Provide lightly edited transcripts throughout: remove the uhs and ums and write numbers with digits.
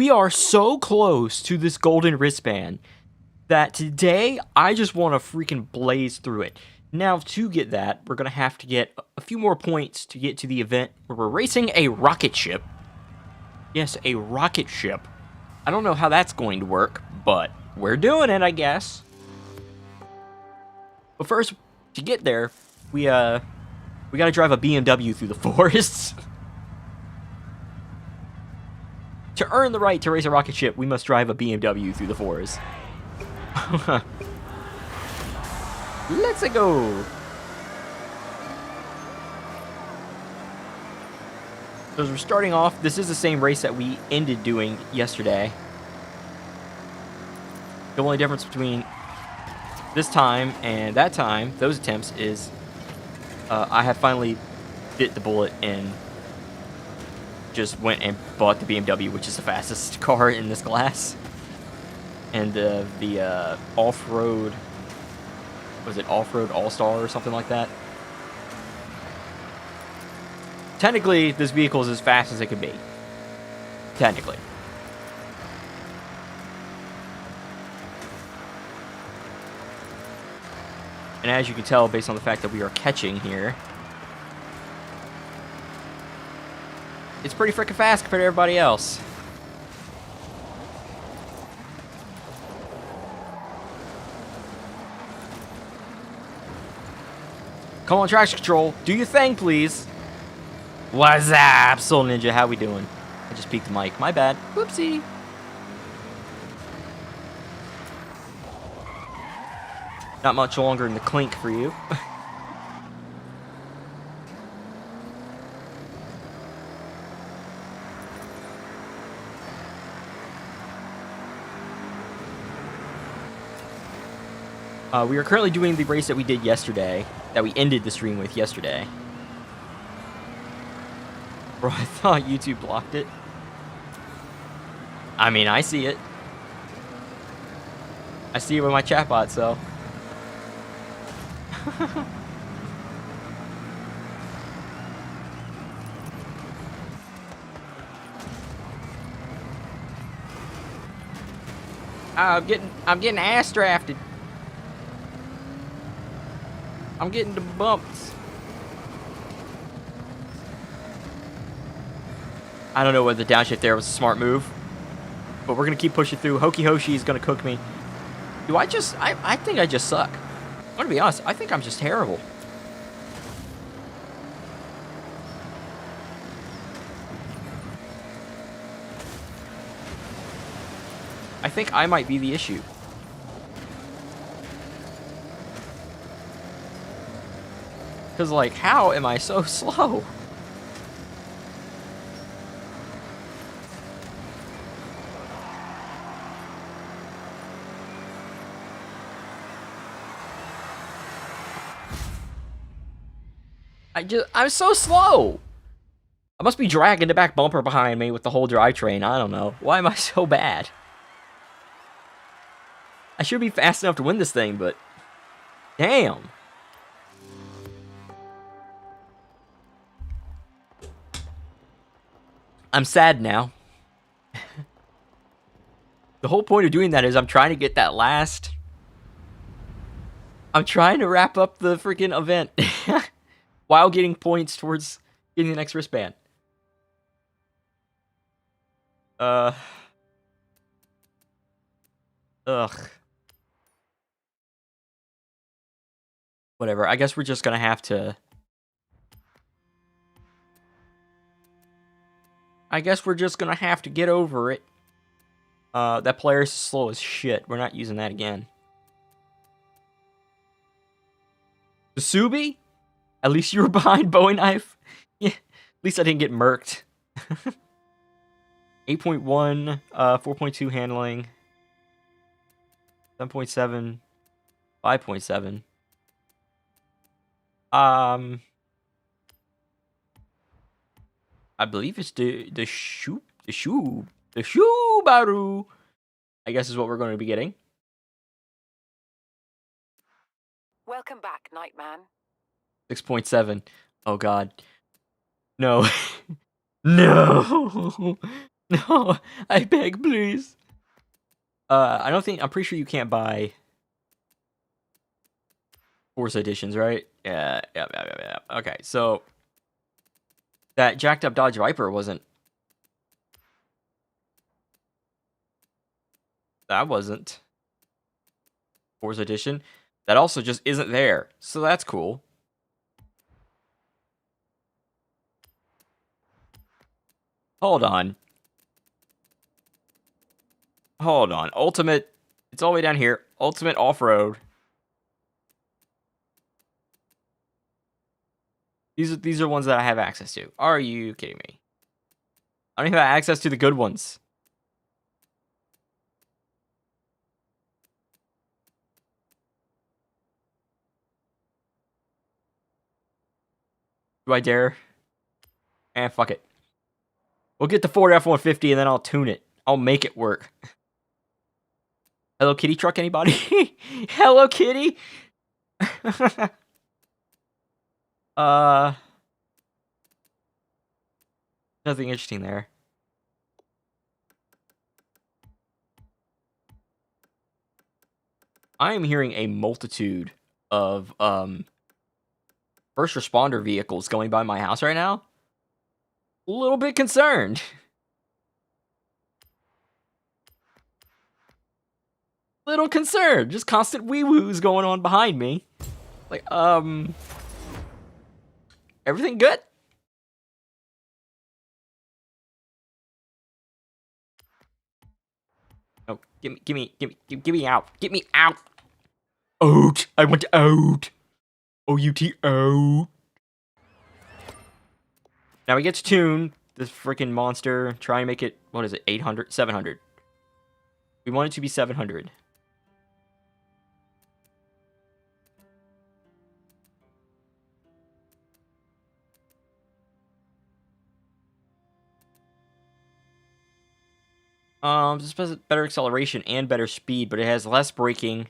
We are so close to this golden wristband that today I just want to freaking blaze through it. Now, to get that, we're going to have to get a few more points to get to the event where we're racing a rocket ship. Yes, a rocket ship. I don't know how that's going to work, but we're doing it, I guess. But first, to get there, we got to drive a BMW through the forests. To earn the right to race a rocket ship, we must drive a BMW through the forest. Let's go. So as we're starting off, this is the same race that we ended doing yesterday. The only difference between this time and that time, those attempts, is I have finally bit the bullet and just went and bought the BMW, which is the fastest car in this class. And the off-road, was it off-road all-star or something like that? Technically, this vehicle is as fast as it can be. Technically. And as you can tell, based on the fact that we are catching here, it's pretty freaking fast compared to everybody else. Come on, traction control. Do your thing, please. What's up, Soul Ninja? How we doing? I just peeked the mic. My bad. Whoopsie. Not much longer in the clink for you. We are currently doing the race that we did yesterday, that we ended the stream with yesterday. Bro, I thought YouTube blocked it. I mean, I see it. I see it with my chatbot, so. I'm getting ass drafted. I'm getting the bumps. I don't know whether the downshift there was a smart move, but we're gonna keep pushing through. Hokey Hoshi is gonna cook me. Do I think I just suck. I'm gonna be honest, I think I'm just terrible. I think I might be the issue. Because, like, how am I so slow? I'm so slow. I must be dragging the back bumper behind me with the whole drivetrain. I don't know. Why am I so bad? I should be fast enough to win this thing, but damn. I'm sad now. The whole point of doing that is I'm trying to get that last. I'm trying to wrap up the freaking event while getting points towards getting the next wristband. Ugh. Whatever. I guess we're just gonna have to. I guess we're just gonna have to get over it. That player's slow as shit. We're not using that again. The Subi? At least you were behind Bowie Knife. Yeah. At least I didn't get murked. 8.1, 4.2 handling. 7.7, 5.7. I believe it's the Subaru. I guess is what we're going to be getting. Welcome back, Nightman. 6.7. Oh god. No. No. No, I beg, please. I'm pretty sure you can't buy Forza editions, right? Yeah. Okay, so that jacked up Dodge Viper wasn't. That wasn't Forza edition. That also just isn't there, so that's cool. Hold on. Ultimate. It's all the way down here. Ultimate off-road. These are ones that I have access to. Are you kidding me? I don't even have access to the good ones. Do I dare? Fuck it. We'll get the Ford F-150 and then I'll tune it. I'll make it work. Hello Kitty truck, anybody? Hello Kitty? Nothing interesting there. I am hearing a multitude of first responder vehicles going by my house right now. A little bit concerned. Little concerned. Just constant wee-woos going on behind me. Like, everything good? Oh, give me out. Get me out. Out. I want out. O-U-T, out. Now we get to tune this freaking monster. Try and make it, what is it, 800? 700. We want it to be 700. This has better acceleration and better speed, but it has less braking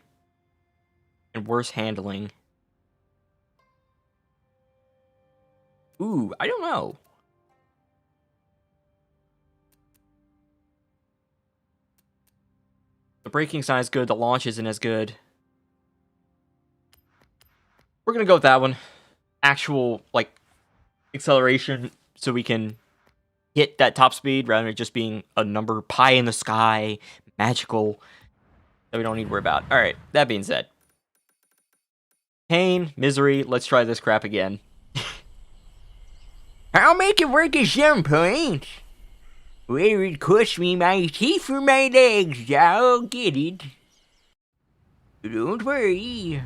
and worse handling. Ooh, I don't know. The braking's not as good, the launch isn't as good. We're gonna go with that one. Actual, like, acceleration, so we can hit that top speed rather than it just being a number pie in the sky, magical, that we don't need to worry about. Alright, that being said. Pain, misery, let's try this crap again. I'll make it work at some point. Whether it costs me my teeth or my legs, I'll get it. Don't worry.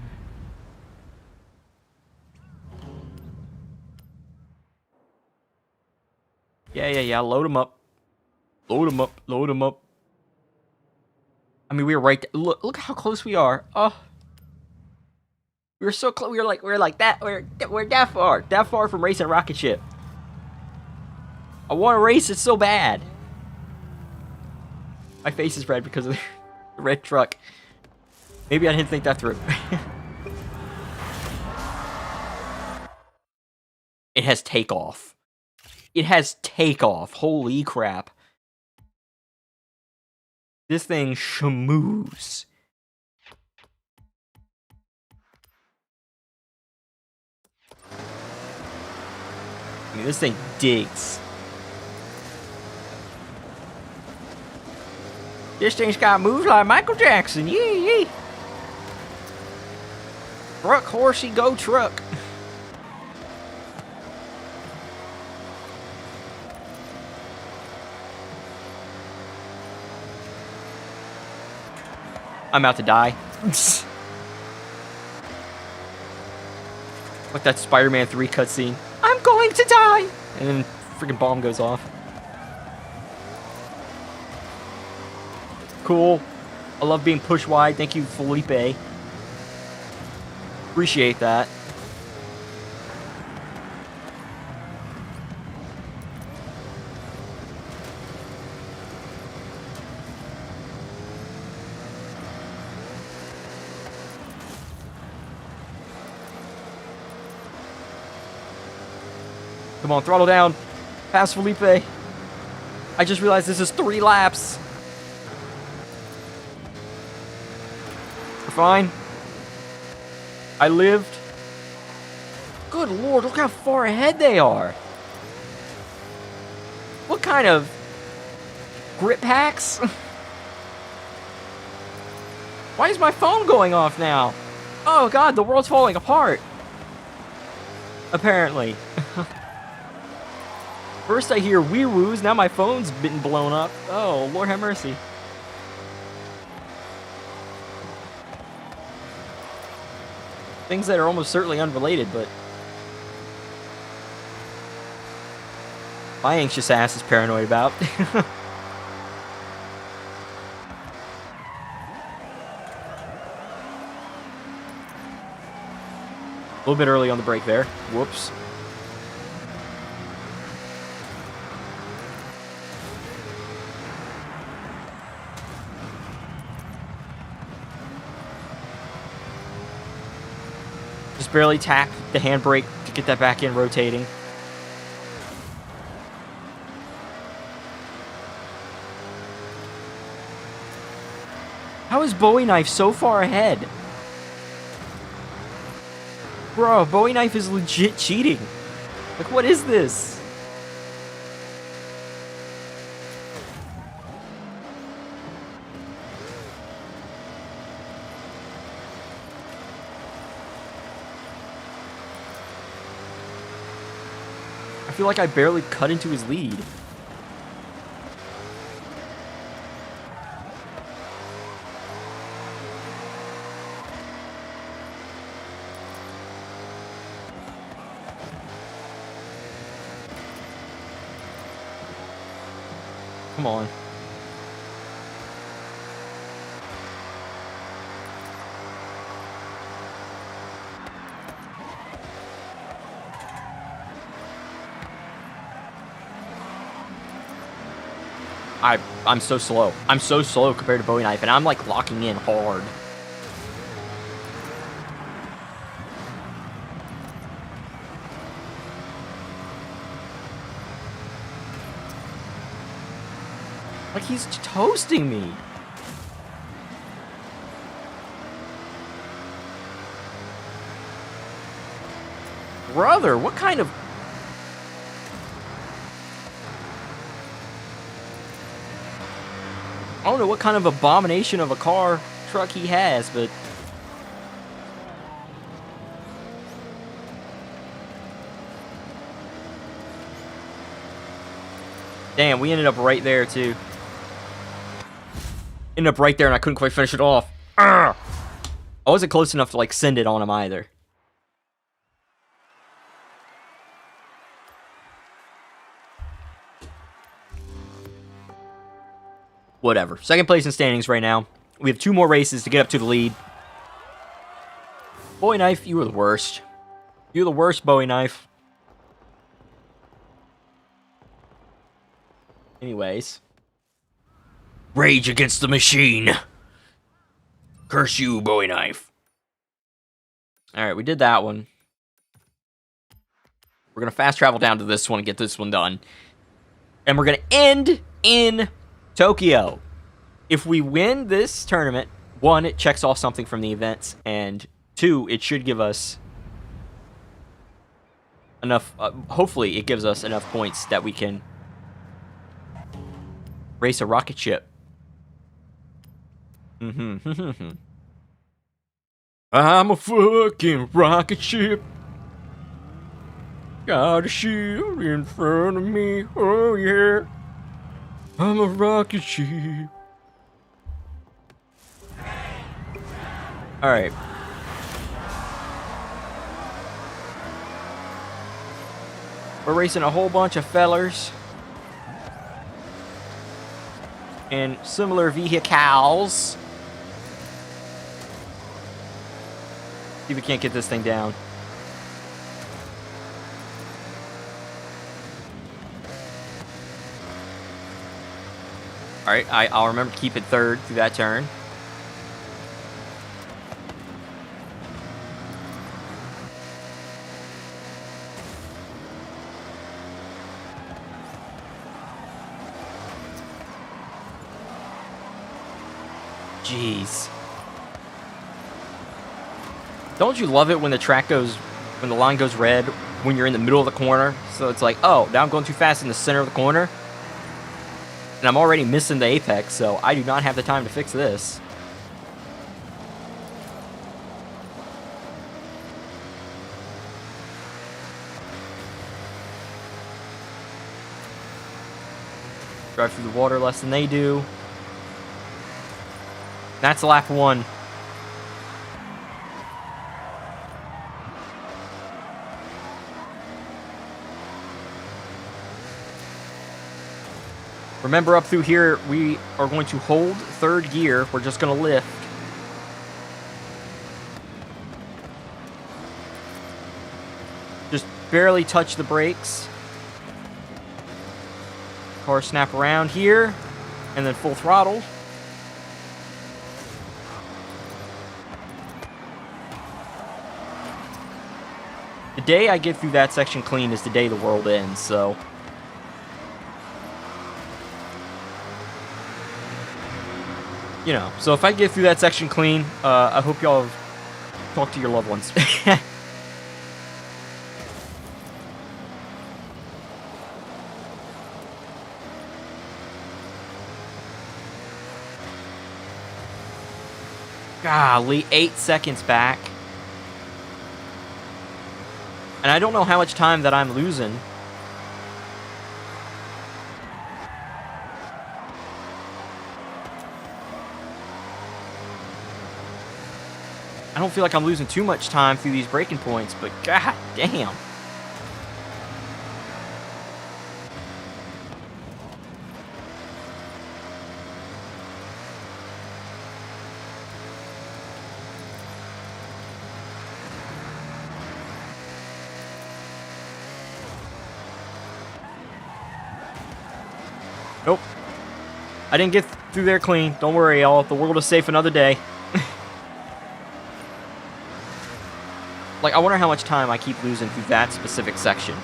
Yeah. Load them up. Load them up. I mean, we were right there. Look how close we are. Oh. We were so close. We were like that. We're that far. That far from racing a rocket ship. I want to race it so bad. My face is red because of the red truck. Maybe I didn't think that through. It has takeoff. It has takeoff. Holy crap. This thing shamoos. I mean, this thing digs. This thing's got moves like Michael Jackson. Yee. Truck, horsey, go truck. I'm about to die. Like that Spider-Man 3 cutscene. I'm going to die! And then freaking bomb goes off. Cool. I love being pushed wide. Thank you, Felipe. Appreciate that. Come on, throttle down. Pass Felipe. I just realized this is 3 laps. We're fine. I lived. Good lord, look how far ahead they are. What kind of grip packs? Why is my phone going off now? Oh god, the world's falling apart. Apparently. First I hear wee-woos, now my phone's been blown up. Oh, Lord have mercy. Things that are almost certainly unrelated, but my anxious ass is paranoid about. A little bit early on the brake there. Whoops. Just barely tap the handbrake to get that back in rotating. How is Bowie Knife so far ahead? Bro, Bowie Knife is legit cheating. Like, what is this? I feel like I barely cut into his lead. Come on. I'm so slow. I'm so slow compared to Bowie Knife, and I'm like locking in hard. Like, he's toasting me. Brother, what kind of... I don't know what kind of abomination of a truck he has, but... Damn, we ended up right there, too. Ended up right there, and I couldn't quite finish it off. Arrgh! I wasn't close enough to, like, send it on him either. Whatever. Second place in standings right now. We have 2 more races to get up to the lead. Bowie Knife, you were the worst. You're the worst, Bowie Knife. Anyways. Rage against the machine. Curse you, Bowie Knife. Alright, we did that one. We're going to fast travel down to this one and get this one done. And we're going to end in Tokyo. If we win this tournament, 1, it checks off something from the events, and 2, it should give us enough, hopefully it gives us enough points that we can race a rocket ship. I'm a fucking rocket ship. Got a shield in front of me, oh yeah. I'm a rocket ship. Alright. We're racing a whole bunch of fellers in similar vehicles. See if we can't get this thing down. Alright, I'll remember to keep it third through that turn. Jeez. Don't you love it when when the line goes red when you're in the middle of the corner? So it's like, oh, now I'm going too fast in the center of the corner. And I'm already missing the apex, so I do not have the time to fix this. Drive through the water less than they do. That's lap 1. Remember, up through here, we are going to hold 3rd gear. We're just going to lift. Just barely touch the brakes. Car snap around here, and then full throttle. The day I get through that section clean is the day the world ends, so... You know, so if I get through that section clean, I hope y'all have talked to your loved ones. Golly, 8 seconds back. And I don't know how much time that I'm losing. I don't feel like I'm losing too much time through these braking points, but god damn. Nope. I didn't get through there clean. Don't worry, y'all. The world is safe another day. Like, I wonder how much time I keep losing through that specific section.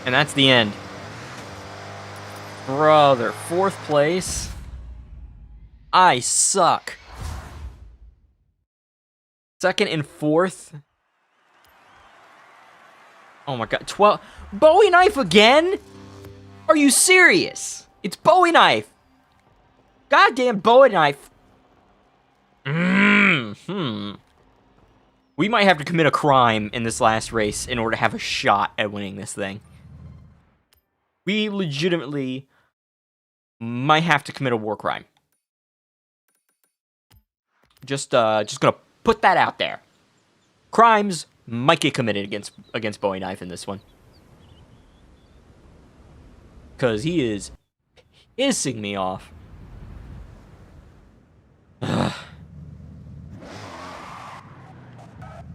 And that's the end. Brother, 4th place. I suck. 2nd and 4th. Oh my god. 12. Bowie knife again? Are you serious? It's Bowie knife. Goddamn Bowie knife. We might have to commit a crime in this last race in order to have a shot at winning this thing. We legitimately might have to commit a war crime. Just gonna put that out there. Crimes might get committed against Bowie Knife in this one. Cause he is pissing me off. Ugh.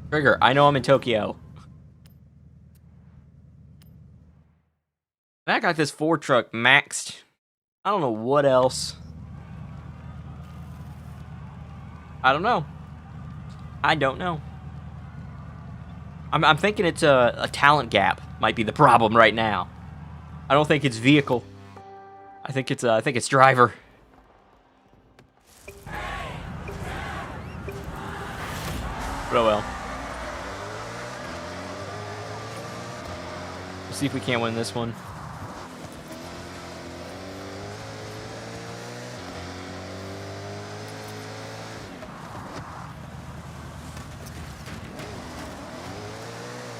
Trigger, I know I'm in Tokyo. I got this Ford truck maxed. I don't know what else. I don't know. I don't know. I'm thinking it's a talent gap might be the problem right now. I don't think it's vehicle. I think it's driver. But oh well. We'll see if we can't win this one.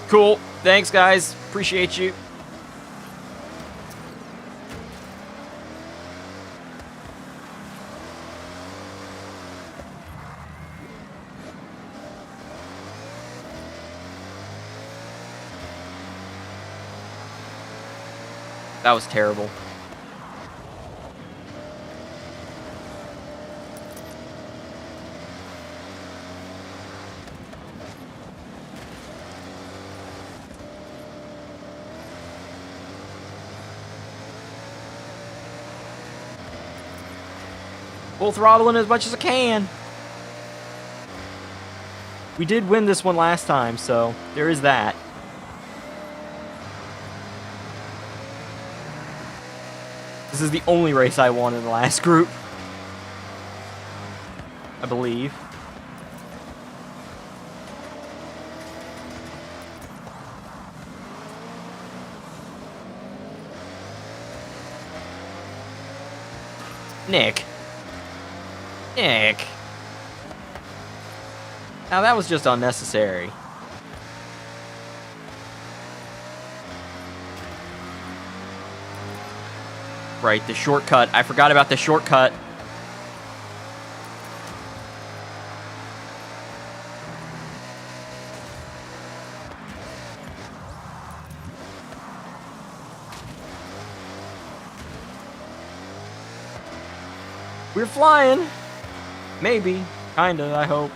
Cool. Thanks, guys. Appreciate you. That was terrible. Full throttling as much as I can. We did win this one last time, so there is that. This is the only race I won in the last group, I believe. Nick. Now that was just unnecessary. Right, the shortcut. I forgot about the shortcut. We're flying. Maybe. Kinda, I hope.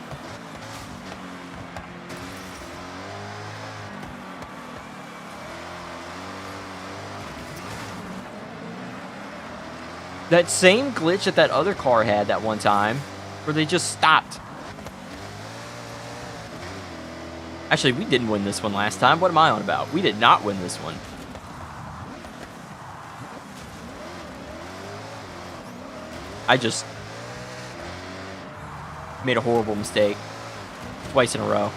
That same glitch that that other car had that one time, where they just stopped. Actually, we didn't win this one last time. What am I on about? We did not win this one. I just made a horrible mistake. Twice in a row.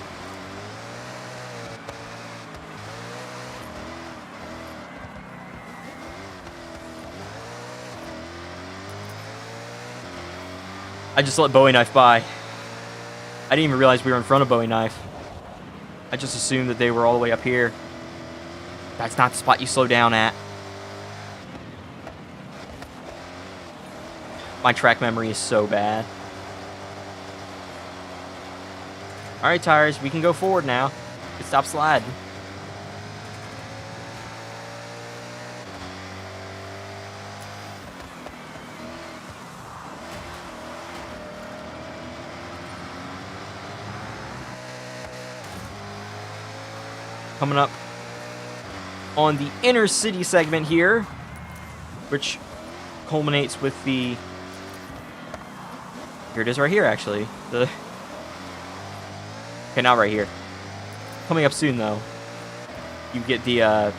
I just let Bowie Knife by. I didn't even realize we were in front of Bowie Knife. I just assumed that they were all the way up here. That's not the spot you slow down at. My track memory is so bad. Alright, tires, we can go forward now. We can stop sliding. Coming up on the inner city segment here, which culminates with the... Here it is right here, actually. Okay, not right here. Coming up soon, though. You get the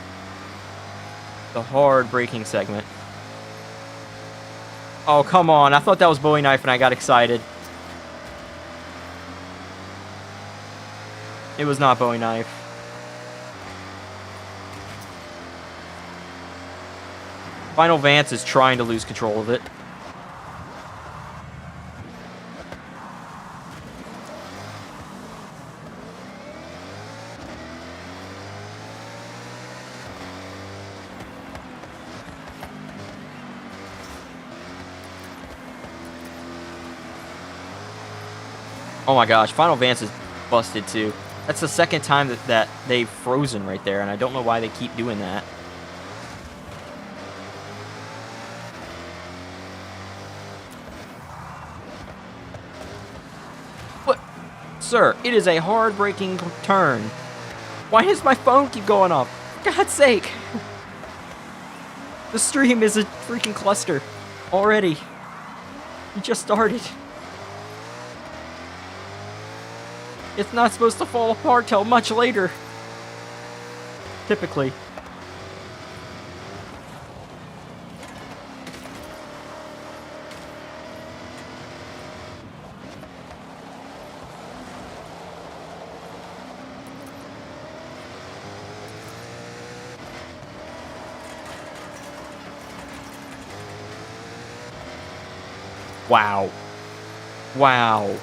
hard braking segment. Oh, come on. I thought that was Bowie Knife and I got excited. It was not Bowie Knife. Final Vance is trying to lose control of it. Oh my gosh, Final Vance is busted too. That's the second time that they've frozen right there, and I don't know why they keep doing that. What? Sir, it is a hard braking turn. Why does my phone keep going off? For God's sake. The stream is a freaking cluster already. We just started. It's not supposed to fall apart till much later. Typically. Wow. Wow.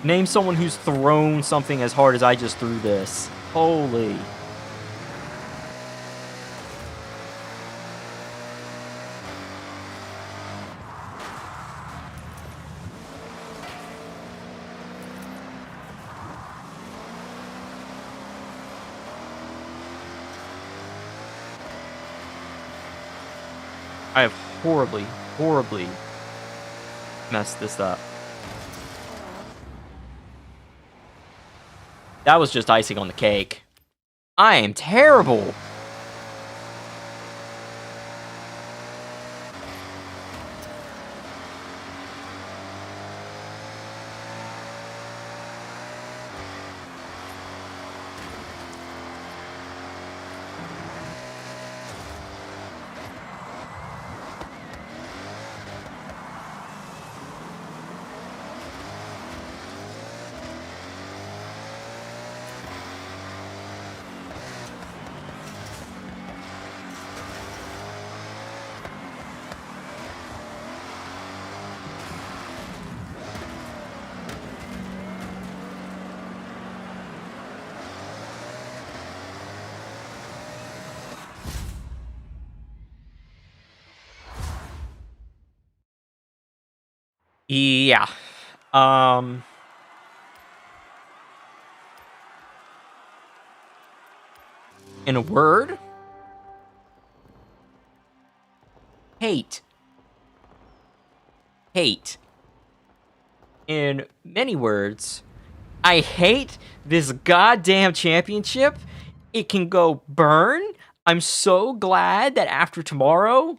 Name someone who's thrown something as hard as I just threw this. Holy. I have horribly messed this up. That was just icing on the cake. I am terrible. Yeah. In a word, hate. Hate. In many words, I hate this goddamn championship. It can go burn. I'm so glad that after tomorrow,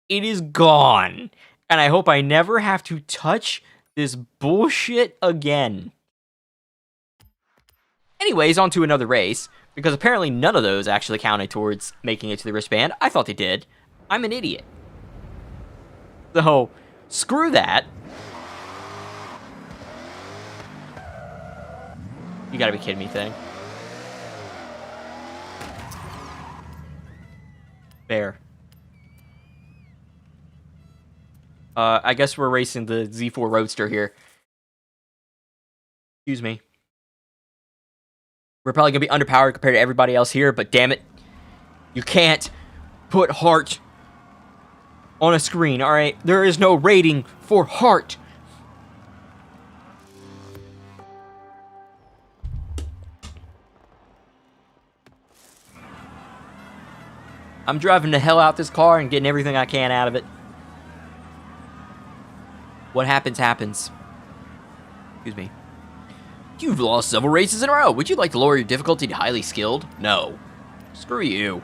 it is gone. And I hope I never have to touch this bullshit again. Anyways, on to another race, because apparently none of those actually counted towards making it to the wristband. I thought they did. I'm an idiot. So, screw that. You gotta be kidding me, thing. Fair. I guess we're racing the Z4 Roadster here. Excuse me. We're probably gonna be underpowered compared to everybody else here, but damn it, you can't put heart on a screen, alright? There is no rating for heart. I'm driving the hell out this car and getting everything I can out of it. What happens, happens. Excuse me. You've lost several races in a row. Would you like to lower your difficulty to highly skilled? No. Screw you.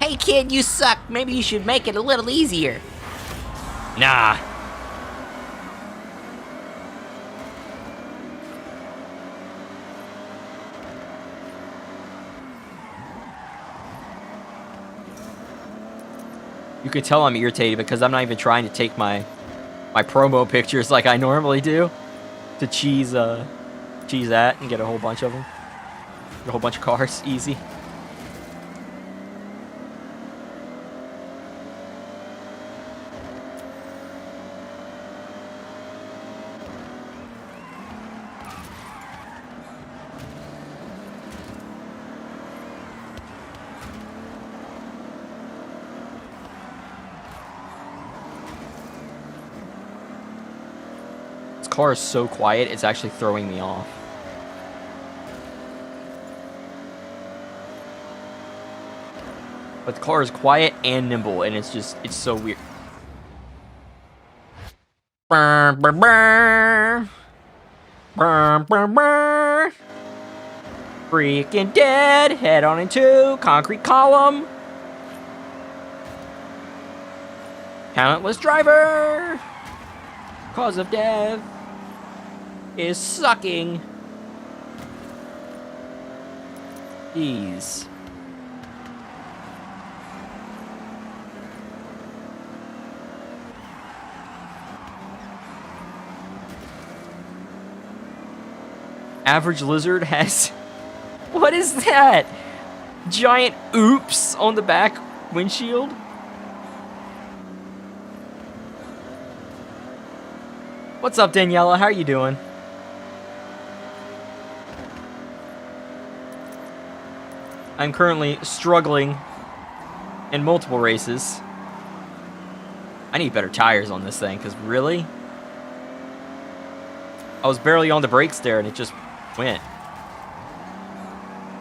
Hey kid, you suck. Maybe you should make it a little easier. Nah. You can tell I'm irritated because I'm not even trying to take my promo pictures like I normally do to cheese that and get a whole bunch of them. Get a whole bunch of cars, easy. This car is so quiet, it's actually throwing me off. But the car is quiet and nimble, and it's so weird. Brr, brr, brr. Brr, brr, brr. Freaking dead. Head on into concrete column. Talentless driver. Cause of death is sucking. Jeez. Average lizard has... What is that? Giant oops on the back windshield? What's up, Daniela? How are you doing? I'm currently struggling in multiple races. I need better tires on this thing, because really? I was barely on the brakes there, and it just went.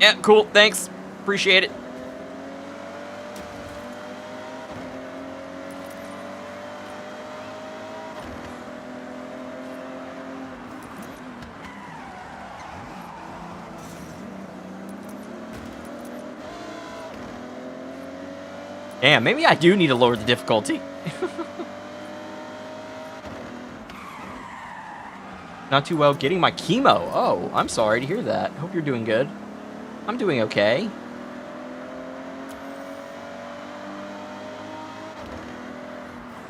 Yeah, cool, thanks. Appreciate it. Damn, maybe I do need to lower the difficulty. Not too well getting my chemo. Oh, I'm sorry to hear that. Hope you're doing good. I'm doing okay.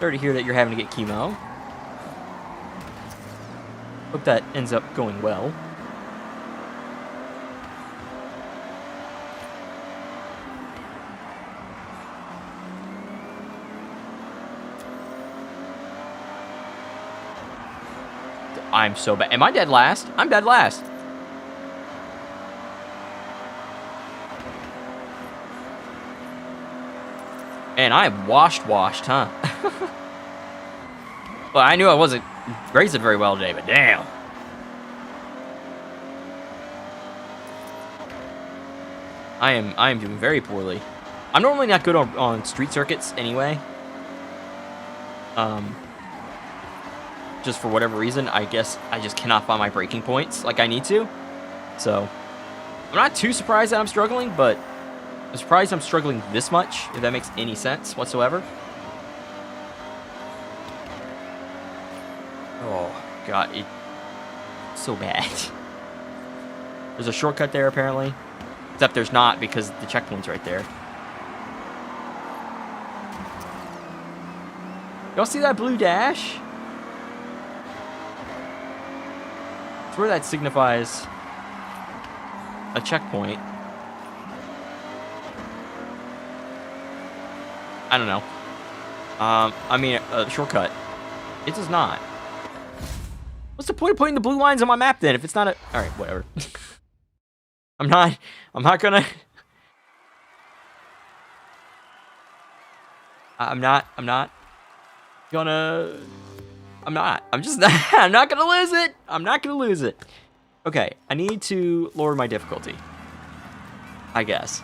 Sorry to hear that you're having to get chemo. Hope that ends up going well. I'm so bad. Am I dead last? I'm dead last. And I'm washed, huh? Well, I knew I wasn't racing very well today, but damn. I am doing very poorly. I'm normally not good on street circuits anyway. Just for whatever reason, I guess I just cannot find my braking points like I need to. So, I'm not too surprised that I'm struggling, but I'm surprised I'm struggling this much, if that makes any sense whatsoever. Oh, God, it's so bad. There's a shortcut there, apparently. Except there's not, because the checkpoint's right there. Y'all see that blue dash? I swear that signifies a checkpoint. I don't know. I mean, a shortcut. It does not. What's the point of putting the blue lines on my map then if it's not a... Alright, whatever. I'm not gonna... I'm just not... I'm not gonna lose it! I'm not gonna lose it. Okay, I need to lower my difficulty. I guess.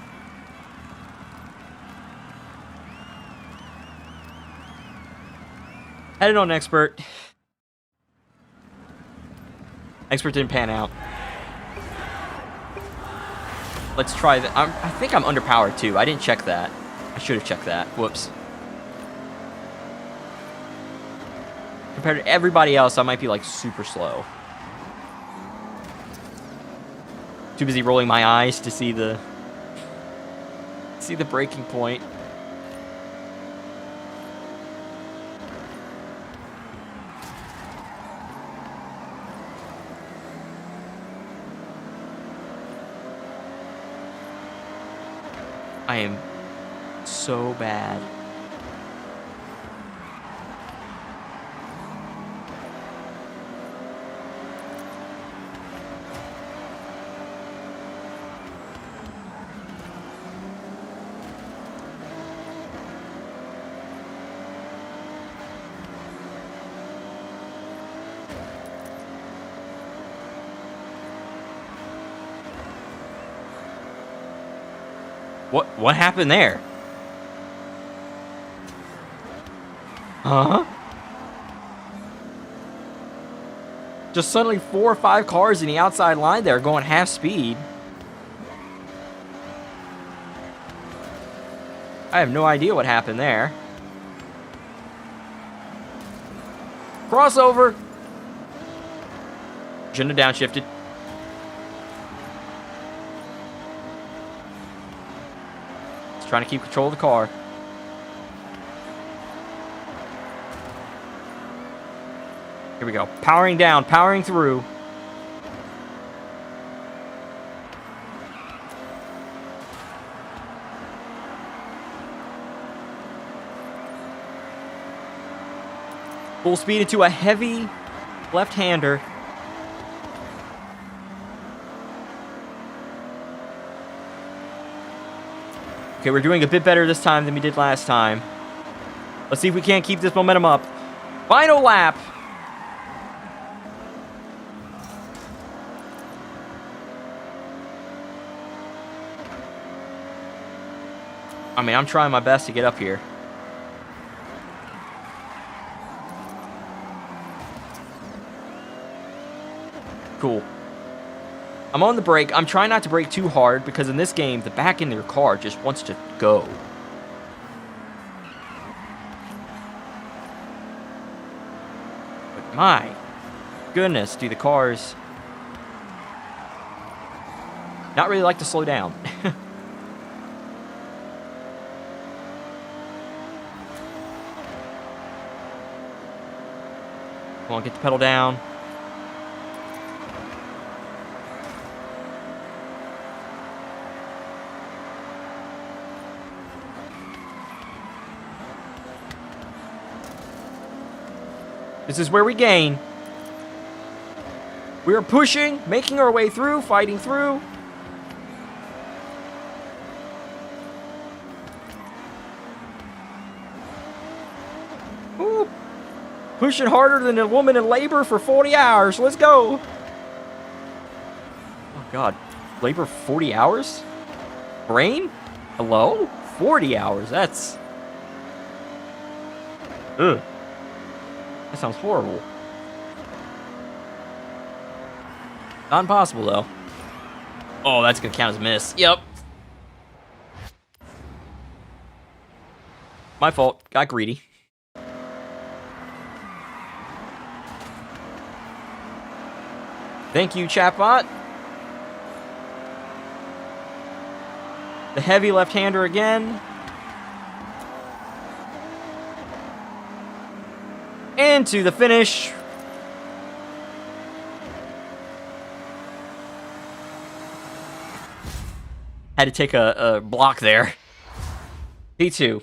Headed on expert. Expert didn't pan out. Let's try that. I think I'm underpowered too. I didn't check that. I should have checked that. Whoops. Compared to everybody else, I might be like super slow. Too busy rolling my eyes to see the breaking point. I am so bad. What happened there? Huh? Just suddenly 4 or 5 cars in the outside line there going half speed. I have no idea what happened there. Crossover! Shouldn't have downshifted. Trying to keep control of the car. Here we go. Powering down, powering through. Full speed into a heavy left-hander. Okay, we're doing a bit better this time than we did last time. Let's see if we can't keep this momentum up. Final lap. I mean, I'm trying my best to get up here. Cool. I'm on the brake. I'm trying not to brake too hard because in this game, the back end of your car just wants to go. But my goodness, do the cars not really like to slow down. Come on, get the pedal down. This is where we gain. We are pushing, making our way through, fighting through. Ooh. Pushing harder than a woman in labor for 40 hours. Let's go. Oh, God. Labor 40 hours? Brain? Hello? 40 hours. That's... Ugh. That sounds horrible. Not impossible, though. Oh, that's going to count as a miss. Yep. My fault. Got greedy. Thank you, chatbot. The heavy left-hander again. Into the finish. Had to take a block there. P2.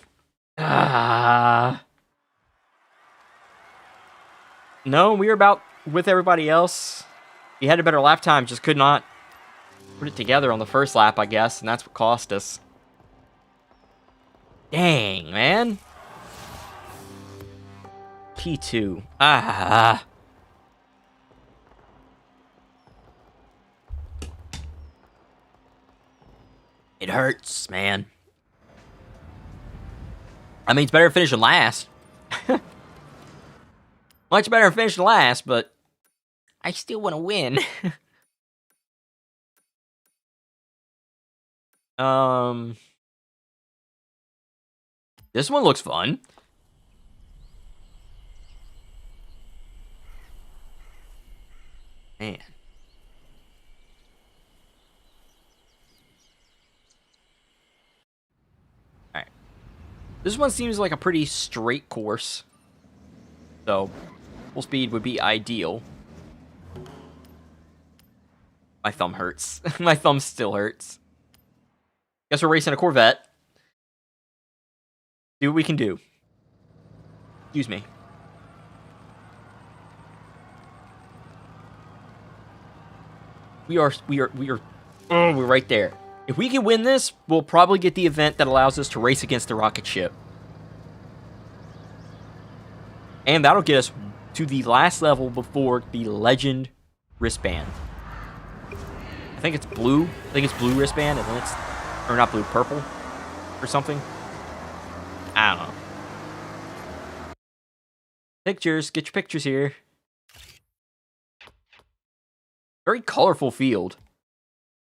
No, we were about with everybody else. We had a better lap time, just could not put it together on the first lap, I guess, and that's what cost us. Dang, man. P2. It hurts, man. I mean, it's better to finish than last. Much better to finish than last, but I still want to win. This one looks fun. Man. Alright. This one seems like a pretty straight course. So, full speed would be ideal. My thumb hurts. My thumb still hurts. Guess we're racing a Corvette. See what we can do. Excuse me. We're right there. If we can win this, we'll probably get the event that allows us to race against the rocket ship. And that'll get us to the last level before the Legend Wristband. I think it's blue. I think it's blue wristband, and then it's... Or not blue, purple. Or something. I don't know. Pictures. Get your pictures here. Very colorful field.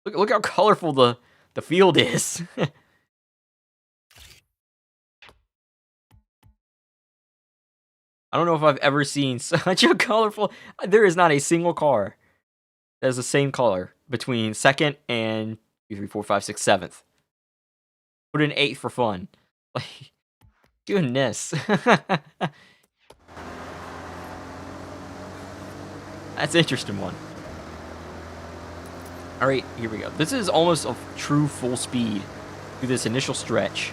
Look how colorful the field is. I don't know if I've ever seen such a colorful... There is not a single car that has the same color between 2nd and 2, 3, 4, 5, 6, 7th. Put an 8th for fun. Like, goodness. That's an interesting one. Alright, here we go. This is almost a true full speed through this initial stretch.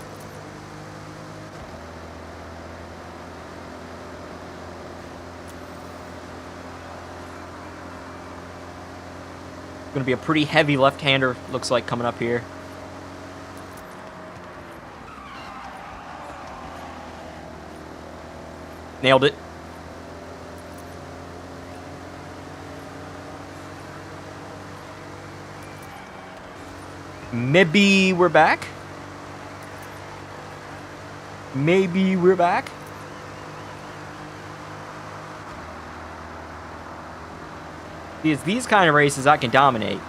Going to be a pretty heavy left-hander, looks like, coming up here. Nailed it. Maybe we're back. Maybe we're back. It's these kind of races I can dominate.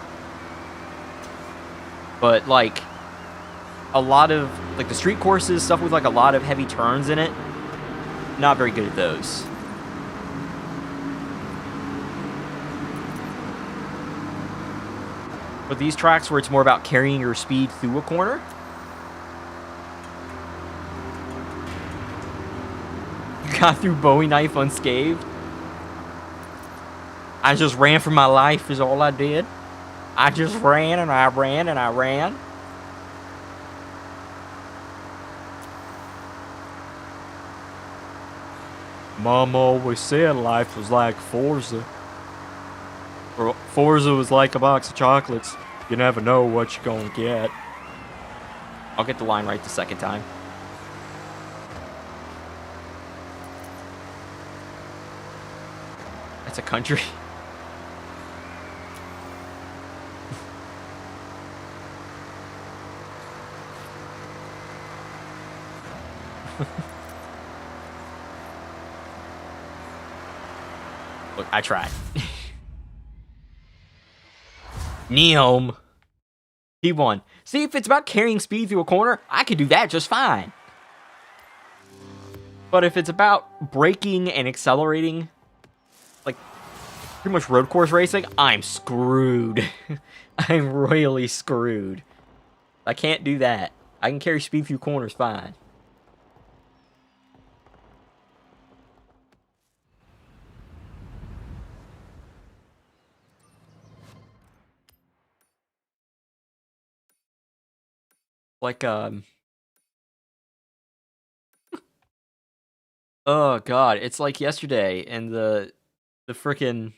But, like, a lot of, like, the street courses, stuff with, like, a lot of heavy turns in it, not very good at those. But these tracks where it's more about carrying your speed through a corner. You got through Bowie knife unscathed. I just ran for my life is all I did. I just ran and I ran and I ran. Mom always said life was like Forza. Or Forza was like a box of chocolates. You never know what you're gonna get. I'll get the line right the second time. That's a country. Look, I tried. Neom. He won. See, if it's about carrying speed through a corner, I could do that just fine. But if it's about braking and accelerating, like pretty much road course racing, I'm screwed. I'm royally screwed. I can't do that. I can carry speed through corners fine. Like, oh god, it's like yesterday and the frickin'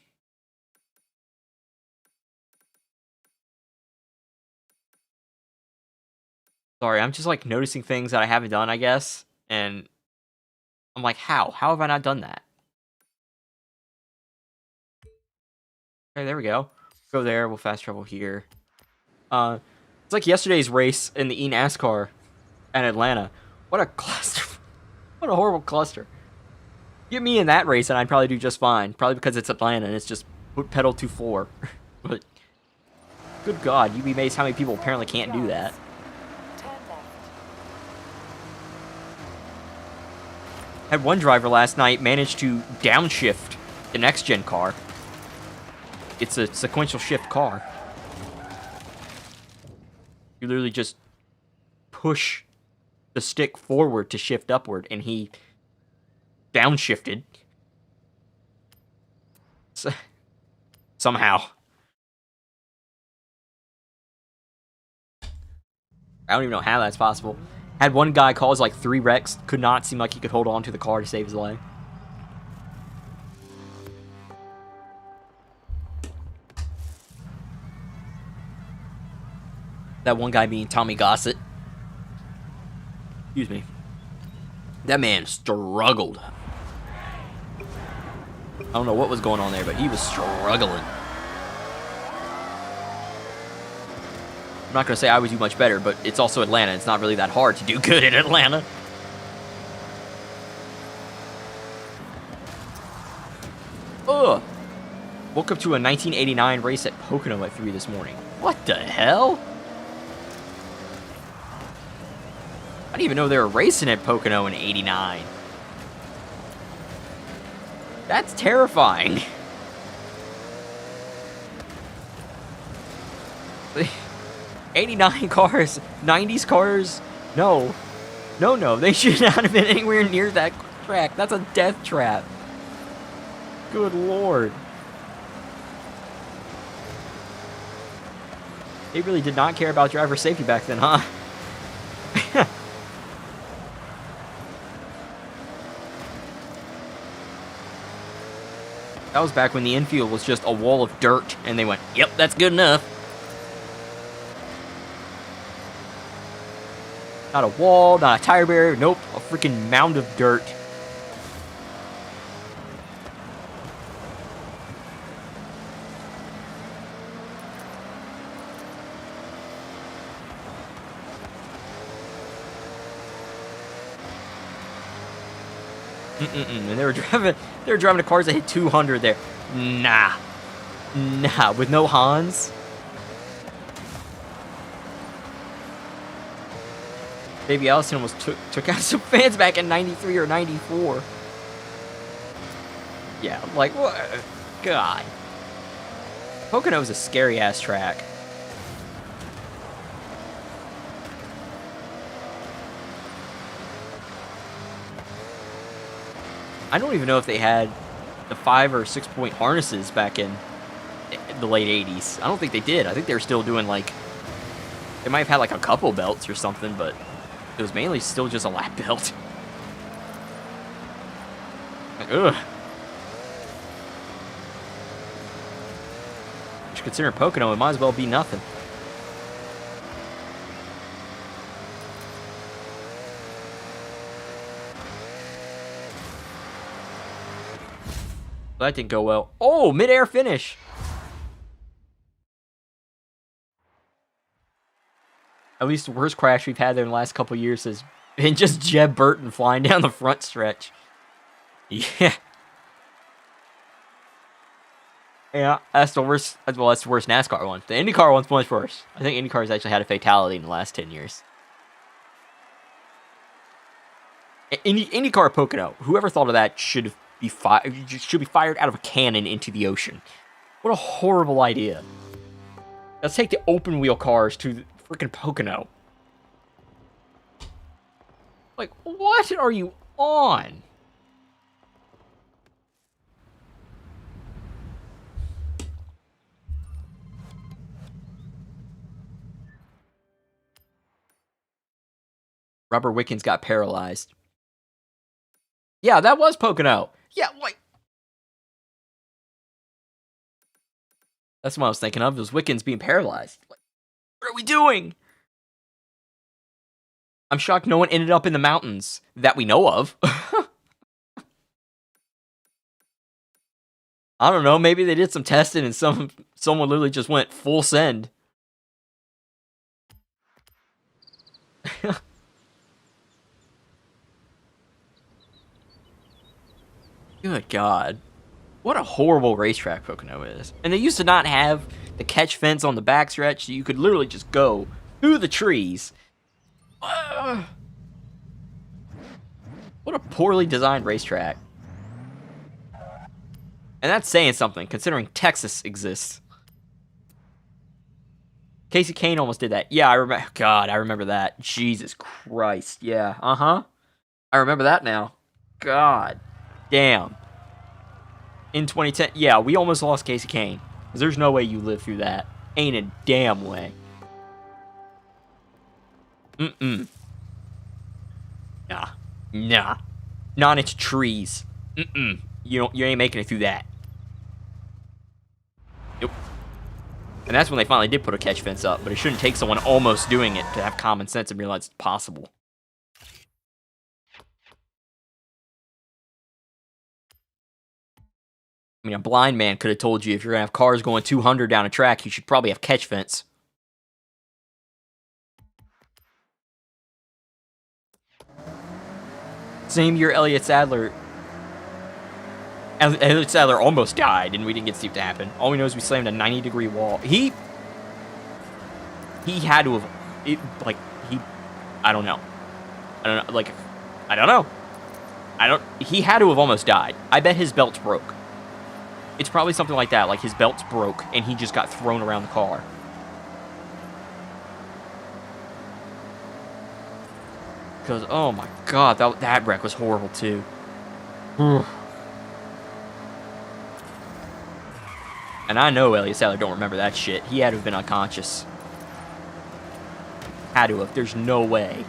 sorry, I'm just like noticing things that I haven't done, I guess, and I'm like, how? How have I not done that? Okay, there we go. Go there, we'll fast travel here. It's like yesterday's race in the NASCAR at Atlanta. What a cluster. What a horrible cluster. Get me in that race and I'd probably do just fine. Probably because it's Atlanta and it's just put pedal to floor. But good god, you'd be amazed how many people apparently can't do that. Turn left. Had one driver last night manage to downshift the next gen car. It's a sequential shift car. You literally just push the stick forward to shift upward, and he downshifted. Somehow. I don't even know how that's possible. Had one guy cause like 3 wrecks, could not seem like he could hold on to the car to save his leg. That one guy being Tommy Gossett. Excuse me. That man struggled. I don't know what was going on there, but he was struggling. I'm not going to say I would do much better, but it's also Atlanta. It's not really that hard to do good in Atlanta. Ugh. Woke up to a 1989 race at Pocono at 3 this morning. What the hell? I didn't even know they were racing at Pocono in '89. That's terrifying. '89 cars, '90s cars, no. No, they should not have been anywhere near that track. That's a death trap. Good lord. They really did not care about driver safety back then, huh? That was back when the infield was just a wall of dirt, and they went, yep, that's good enough. Not a wall, not a tire barrier, nope, a freaking mound of dirt. And they were driving the cars that hit 200 there. Nah, with no Hans. Baby Allison almost took out some fans back in '93 or '94. Yeah, like what? God, Pocono's a scary ass track. I don't even know if they had the 5 or 6 point harnesses back in the late '80s. I don't think they did. I think they were still doing like, they might have had like a couple belts or something, but it was mainly still just a lap belt. Like, ugh. Which, considering Pocono, it might as well be nothing. That didn't go well. Oh, mid-air finish. At least the worst crash we've had there in the last couple years has been just Jeb Burton flying down the front stretch. Yeah. Yeah, that's the worst. Well, that's the worst NASCAR one. The IndyCar one's much worse. I think IndyCar's actually had a fatality in the last 10 years. IndyCar Pocono. Whoever thought of that should be fired out of a cannon into the ocean. What a horrible idea. Let's take the open wheel cars to the freaking Pocono. Like, what are you on? Robert Wickens got paralyzed. Yeah, that was Pocono. Yeah, like... That's what I was thinking of, was Wickens being paralyzed. Like, what are we doing? I'm shocked no one ended up in the mountains that we know of. I don't know, maybe they did some testing and someone literally just went full send. Good God. What a horrible racetrack Pocono is. And they used to not have the catch fence on the backstretch, so you could literally just go through the trees. What a poorly designed racetrack. And that's saying something, considering Texas exists. Casey Kane almost did that. Yeah, I remember. God, I remember that. Jesus Christ. Yeah, uh-huh. I remember that now. God. Damn. In 2010, yeah, we almost lost Casey Kane. Because there's no way you live through that. Ain't a damn way. Mm-mm. Nah. Nah. Not into trees. Mm-mm. You ain't making it through that. Nope. And that's when they finally did put a catch fence up. But it shouldn't take someone almost doing it to have common sense and realize it's possible. I mean, a blind man could have told you if you're going to have cars going 200 down a track, you should probably have catch fence. Same year, Elliott Sadler almost died, and we didn't get to see it happen. All we know is we slammed a 90-degree wall. He had to have, I don't know. He had to have almost died. I bet his belts broke. It's probably something like that, like his belts broke, and he just got thrown around the car. Because, oh my God, that wreck was horrible, too. And I know Elliott Sadler don't remember that shit. He had to have been unconscious. Had to have. There's no way.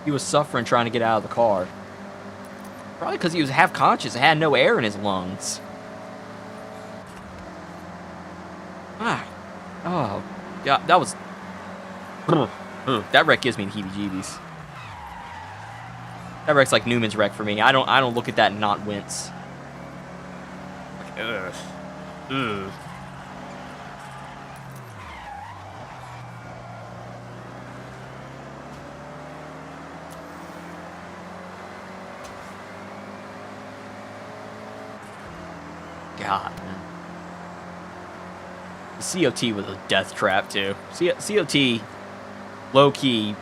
He was suffering trying to get out of the car. Probably because he was half conscious and had no air in his lungs. Oh, yeah, that was... That wreck gives me the heebie-jeebies. That wreck's like Newman's wreck for me. I don't look at that and not wince. Ugh. Ugh. God, man. The COT was a death trap, too. COT, low-key,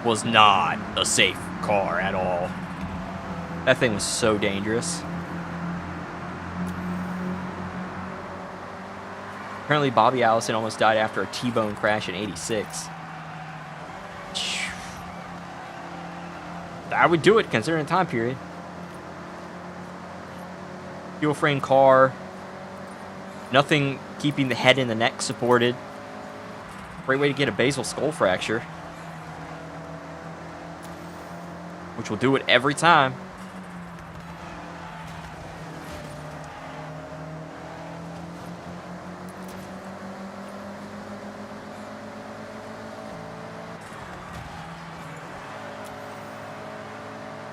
was not a safe car at all. That thing was so dangerous. Apparently, Bobby Allison almost died after a T-bone crash in '86. I would do it, considering the time period. Fuel frame car. Nothing keeping the head and the neck supported. Great way to get a basal skull fracture. Which will do it every time.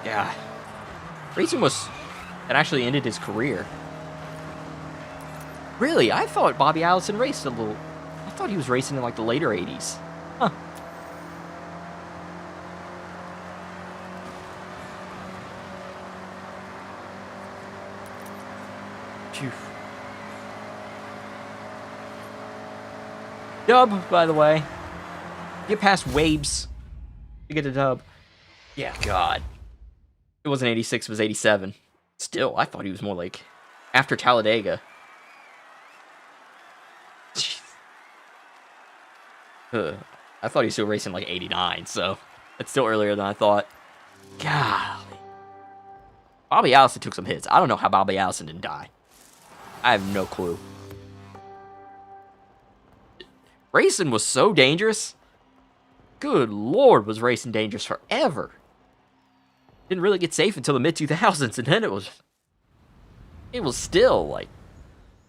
Yeah. Racing was... It actually ended his career. Really? I thought Bobby Allison raced a little... I thought he was racing in, like, the later 80s. Huh. Phew. Dub, by the way. Get past Wabes to get a dub. Yeah, God. It wasn't 86, it was 87. Still, I thought he was more like after Talladega. I thought he was still racing like 89, so it's still earlier than I thought. Golly. Bobby Allison took some hits. I don't know how Bobby Allison didn't die. I have no clue. Racing was so dangerous. Good Lord, was racing dangerous forever. Didn't really get safe until the mid-2000s, and then it was still, like,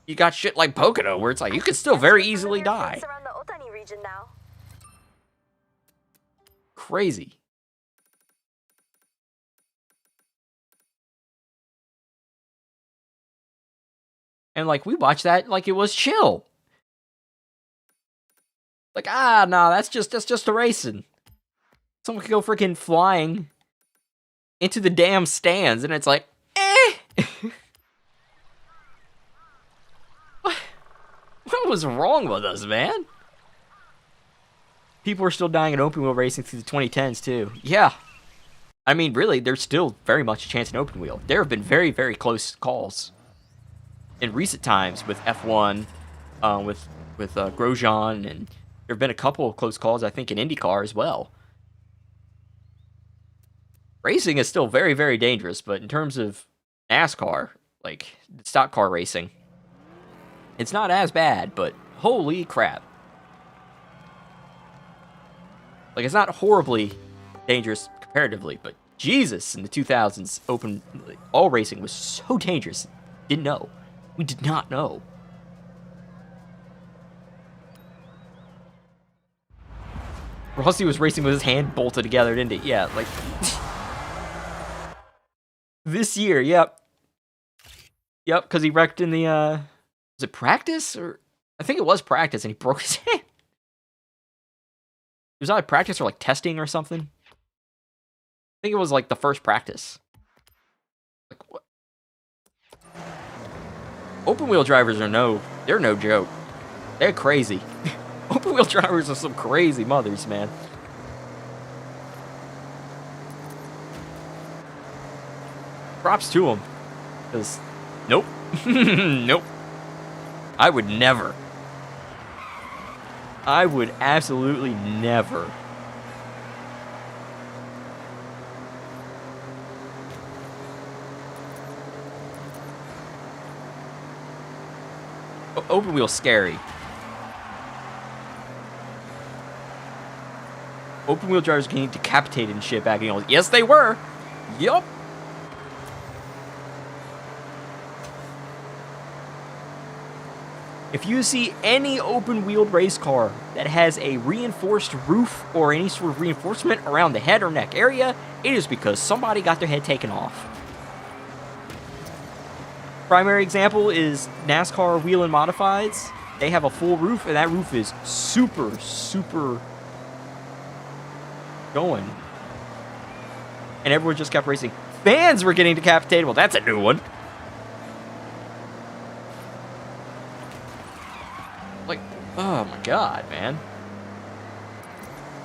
you got shit like Pocono, where it's like, you could still very easily die. Crazy. And, like, we watched that like it was chill. Like, no, that's just a racing. Someone could go freaking flying into the damn stands, and it's like, What was wrong with us, man? People are still dying in open wheel racing through the 2010s, too. Yeah. I mean, really, there's still very much a chance in open wheel. There have been very, very close calls in recent times with F1, with Grosjean, and there have been a couple of close calls, I think, in IndyCar as well. Racing is still very, very dangerous, but in terms of NASCAR, like stock car racing, it's not as bad, but holy crap. Like, it's not horribly dangerous comparatively, but Jesus, in the 2000s, all racing was so dangerous. Didn't know. We did not know. Rossi was racing with his hand bolted together, didn't he? Yeah, like... This year, yep. Yep, because he wrecked in the, was it practice? Or I think it was practice, and he broke his hand. It was either practice or, like, testing or something. I think it was, like, the first practice. Like, what? Open wheel drivers they're no joke. They're crazy. Open wheel drivers are some crazy mothers, man. Props to them. Because, nope. Nope. I would never. I would absolutely never. Open wheel's scary. Open wheel drivers getting decapitated and shit back in the... Yes, they were. Yup. If you see any open-wheeled race car that has a reinforced roof or any sort of reinforcement around the head or neck area, it is because somebody got their head taken off. Primary example is NASCAR Wheel and Modifieds. They have a full roof, and that roof is super, super going. And everyone just kept racing. Fans were getting decapitated. Well, that's a new one. Like, oh my god, man.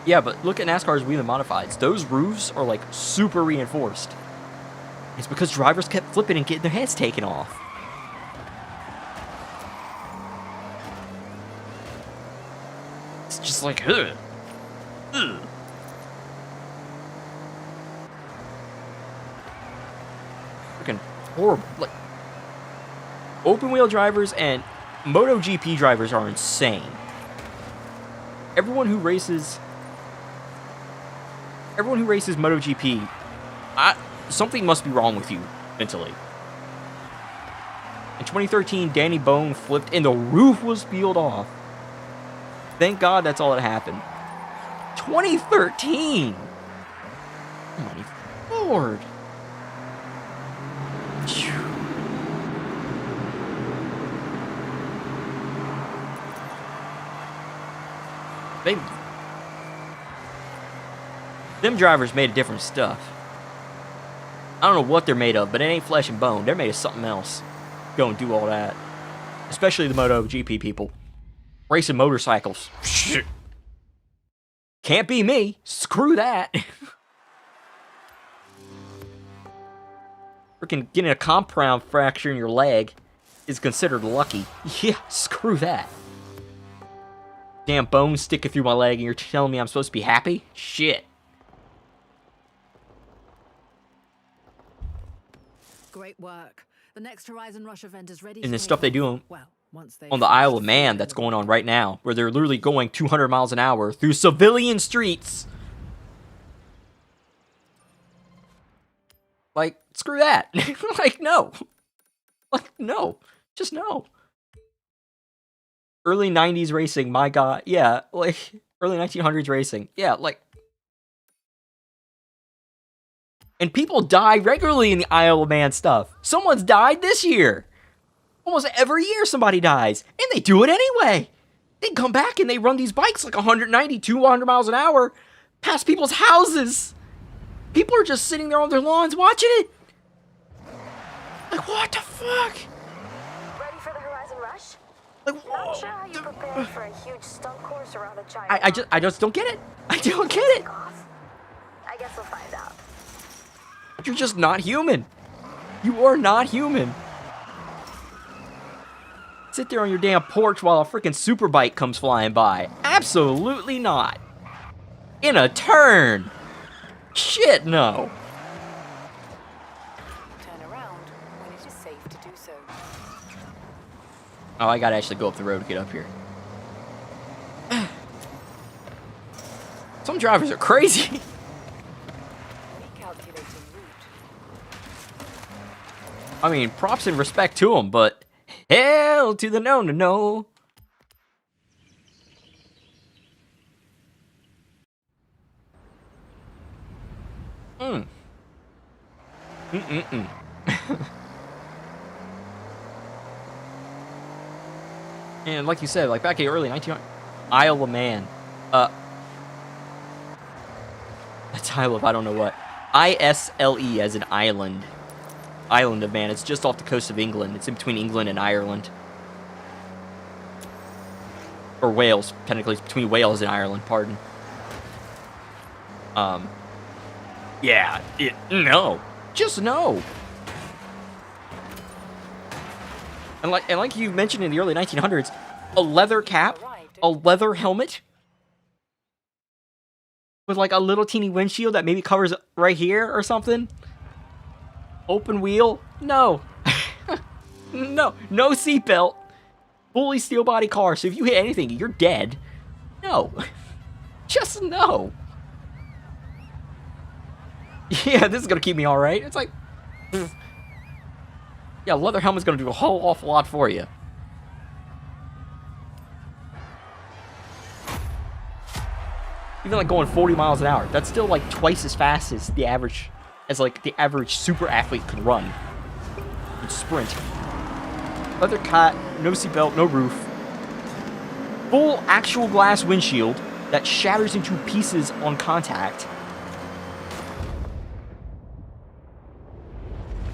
Yeah, but look at NASCAR's Wheel and Modifieds. Those roofs are, like, super reinforced. It's because drivers kept flipping and getting their heads taken off. It's just like, ugh. Ugh. Freaking horrible. Like, open wheel drivers and MotoGP drivers are insane. Everyone who races MotoGP, something must be wrong with you mentally. In 2013, Danny Bone flipped and the roof was peeled off. Thank God that's all that happened. 2013! Oh my Lord. Them drivers made of different stuff. I don't know what they're made of, but it ain't flesh and bone. They're made of something else. Go and do all that. Especially the MotoGP people. Racing motorcycles. Shit. Can't be me. Screw that. Freaking getting a compound fracture in your leg is considered lucky. Yeah, screw that. Damn bone sticking through my leg and you're telling me I'm supposed to be happy? Shit. Great work. The next Horizon Rush event is ready. And the stuff they do well, once on the Isle of Man that's going on right now, where they're literally going 200 miles an hour through civilian streets. Like, screw that. Like, no. Like, no. Just no. Early 90s racing, my god. Yeah, like, early 1900s racing. Yeah, like. And people die regularly in the Isle of Man stuff. Someone's died this year. Almost every year somebody dies. And they do it anyway. They come back and they run these bikes like 190, 200 miles an hour past people's houses. People are just sitting there on their lawns watching it. Like, what the fuck? Ready for the Horizon Rush? Like, Not sure how you prepared for a huge stunt course around a giant. I just don't get it. I don't get it. I guess we'll find out. You're just not human. You are not human. Sit there on your damn porch while a freaking superbike comes flying by. Absolutely not. In a turn. Shit, no. Turn around when it is safe to do so. Oh, I gotta actually go up the road to get up here. Some drivers are crazy. Recalculating route. I mean, props and respect to them, but hell to the no, no, no. And like you said, like back in the early 1900s, Isle of Man. That's Isle of I don't know what. ISLE as an island. Island of Man. It's just off the coast of England. It's in between England and Ireland. Or Wales. Technically, it's between Wales and Ireland. Pardon. Yeah. No. Just no. And like you mentioned in the early 1900s, a leather cap, a leather helmet, with like a little teeny windshield that maybe covers right here or something. Open wheel? No. No seatbelt. Fully steel body car, so if you hit anything, you're dead. No. Just no. Yeah, this is gonna keep me alright. It's like... Yeah, leather helmet's gonna do a whole awful lot for you. Even like going 40 miles an hour, that's still like twice as fast as the average super athlete could run. You'd sprint. Leather cat, no seatbelt, no roof. Full actual glass windshield that shatters into pieces on contact.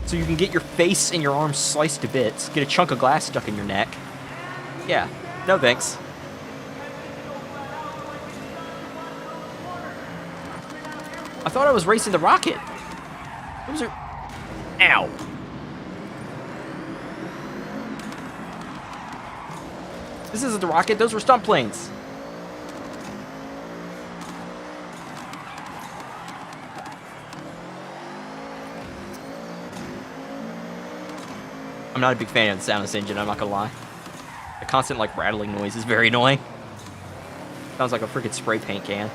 So you can get your face and your arms sliced to bits, get a chunk of glass stuck in your neck. Yeah, no thanks. I thought I was racing the rocket. Those are... Ow. This isn't the rocket, those were stunt planes. I'm not a big fan of the sound of this engine, I'm not gonna lie. The constant, like, rattling noise is very annoying. Sounds like a freaking spray paint can.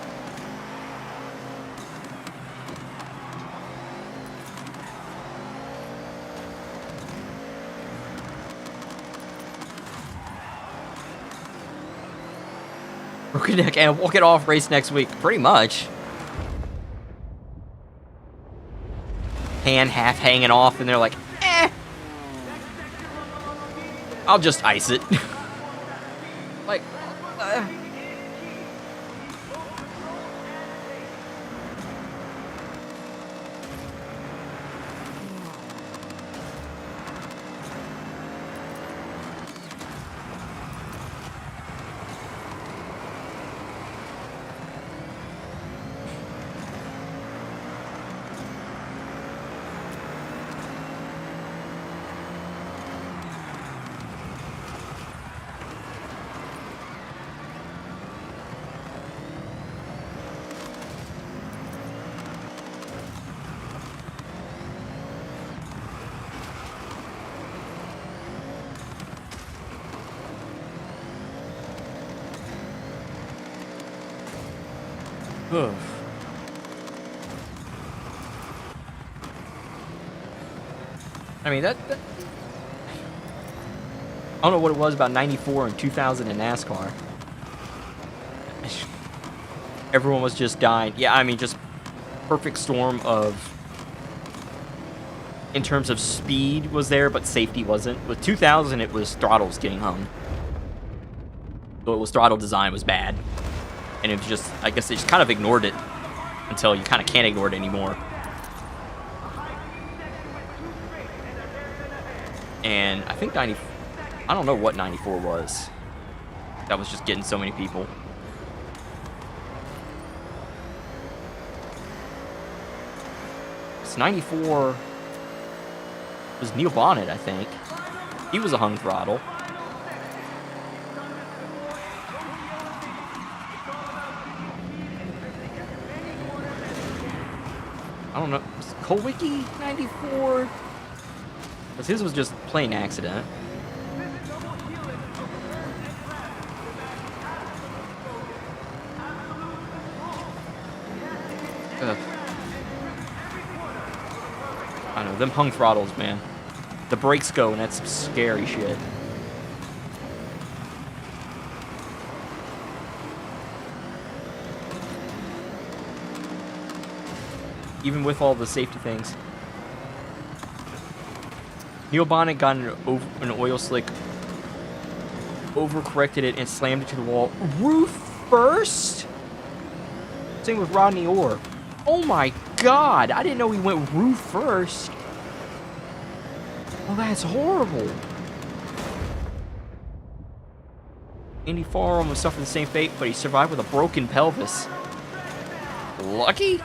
Broken neck and walk it off race next week. Pretty much. Hand half hanging off, and they're like, eh. I'll just ice it. Like, Ugh. I mean, that I don't know what it was about 94 and 2000 in NASCAR. Everyone was just dying. Yeah, I mean, just perfect storm of... In terms of speed was there, but safety wasn't. With 2000, it was throttles getting hung. So it was throttle design was bad. And it was just... I guess they just kind of ignored it. Until you kind of can't ignore it anymore. And I think 90... I don't know what 94 was. That was just getting so many people. It's 94... It was Neil Bonnet, I think. He was a hung throttle. I don't know. Was Kolwicki 94? Because his was just plain accident. Ugh. I don't know, them hung throttles, man. The brakes go, and that's some scary shit. Even with all the safety things. Neil Bonnet got an oil slick, overcorrected it, and slammed it to the wall. Roof first? Same with Rodney Orr. Oh my god, I didn't know he went roof first. Oh, that's horrible. Andy Farr almost suffered the same fate, but he survived with a broken pelvis. Lucky?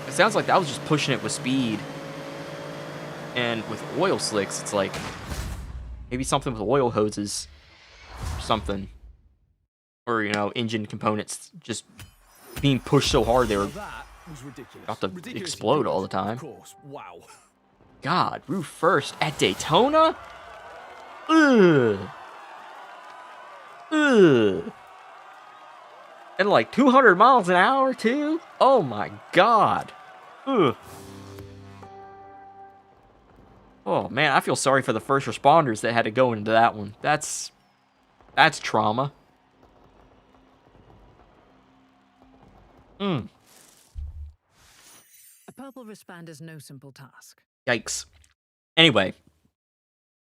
It sounds like that was just pushing it with speed. And with oil slicks, it's like maybe something with oil hoses. Something. Or, you know, engine components just being pushed so hard they were about to explode all the time. Wow. God, roof first at Daytona? Ugh. Ugh. And like 200 miles an hour, too? Oh my god. Ugh. Oh man, I feel sorry for the first responders that had to go into that one. That's trauma. A purple wristband is no simple task. Yikes. Anyway,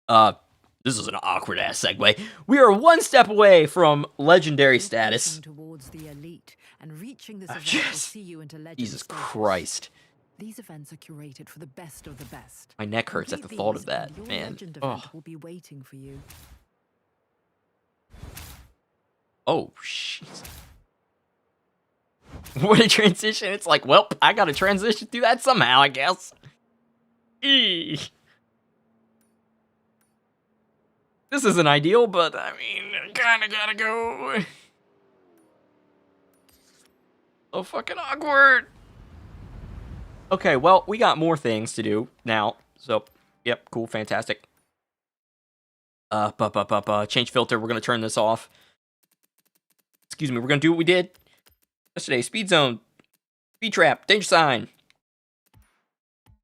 this is an awkward ass segue. We are one step away from legendary status. Towards the elite and reaching this event Yes. will see you into legend Jesus status. Christ. These events are curated for the best of the best. My neck hurts at the Complete thought these of that, and your man. legend event Oh, will be waiting for you. oh, shit. What a transition. It's like, well, I gotta transition through that somehow, I guess. Eesh. This isn't ideal, but I mean, I kinda gotta go. So fucking awkward. Okay, well, we got more things to do now. So, yep, cool, fantastic. Change filter, we're gonna turn this off. Excuse me, we're gonna do what we did yesterday. Speed zone, speed trap, danger sign.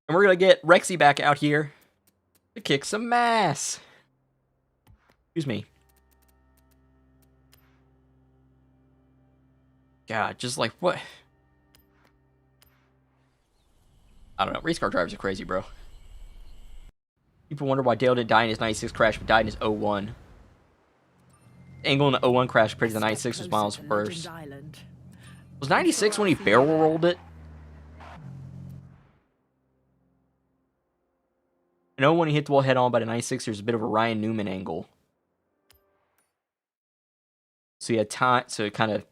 And we're gonna get Rexy back out here to kick some ass. Excuse me. God, just like what? I don't know. Race car drivers are crazy, bro. People wonder why Dale didn't die in his 96 crash, but died in his 01. The angle in the 01 crash compared to the 96 was miles worse. Was 96 when he barrel rolled it? I know when he hit the wall head on by the 96, there's a bit of a Ryan Newman angle. So he had time, so it kind of...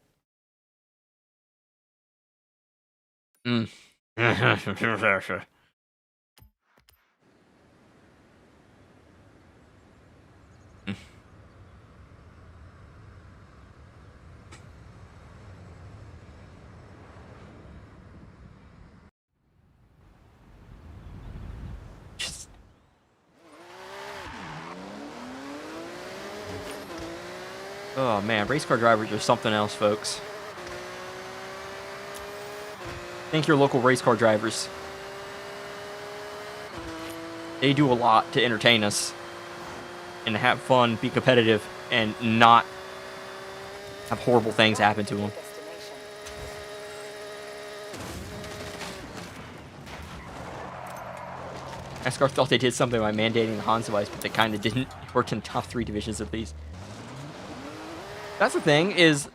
Just... Oh man, race car drivers are something else, folks. Thank your local race car drivers. They do a lot to entertain us and have fun, be competitive, and not have horrible things happen to them. Destination. NASCAR thought they did something by mandating the Hans device, but they kind of didn't. It worked in the top 3 divisions at least. That's the thing, is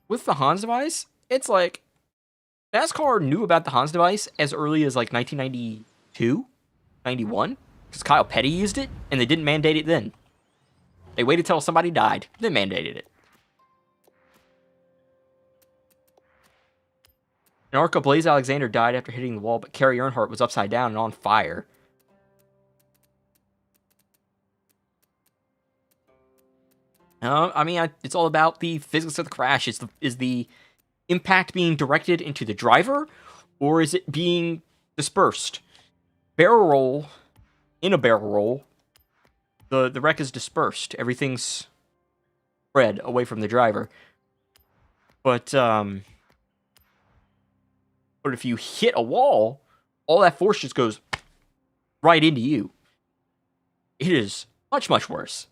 with the Hans device, it's like NASCAR knew about the Hans device as early as like 1992, 91, because Kyle Petty used it, and they didn't mandate it then. They waited till somebody died, then mandated it. In ARCA, Blaze Alexander died after hitting the wall, but Kerry Earnhardt was upside down and on fire. I mean, it's all about the physics of the crash. Is the impact being directed into the driver, or is it being dispersed? Barrel roll, in a barrel roll, the wreck is dispersed. Everything's spread away from the driver. But if you hit a wall, all that force just goes right into you. It is much, much worse.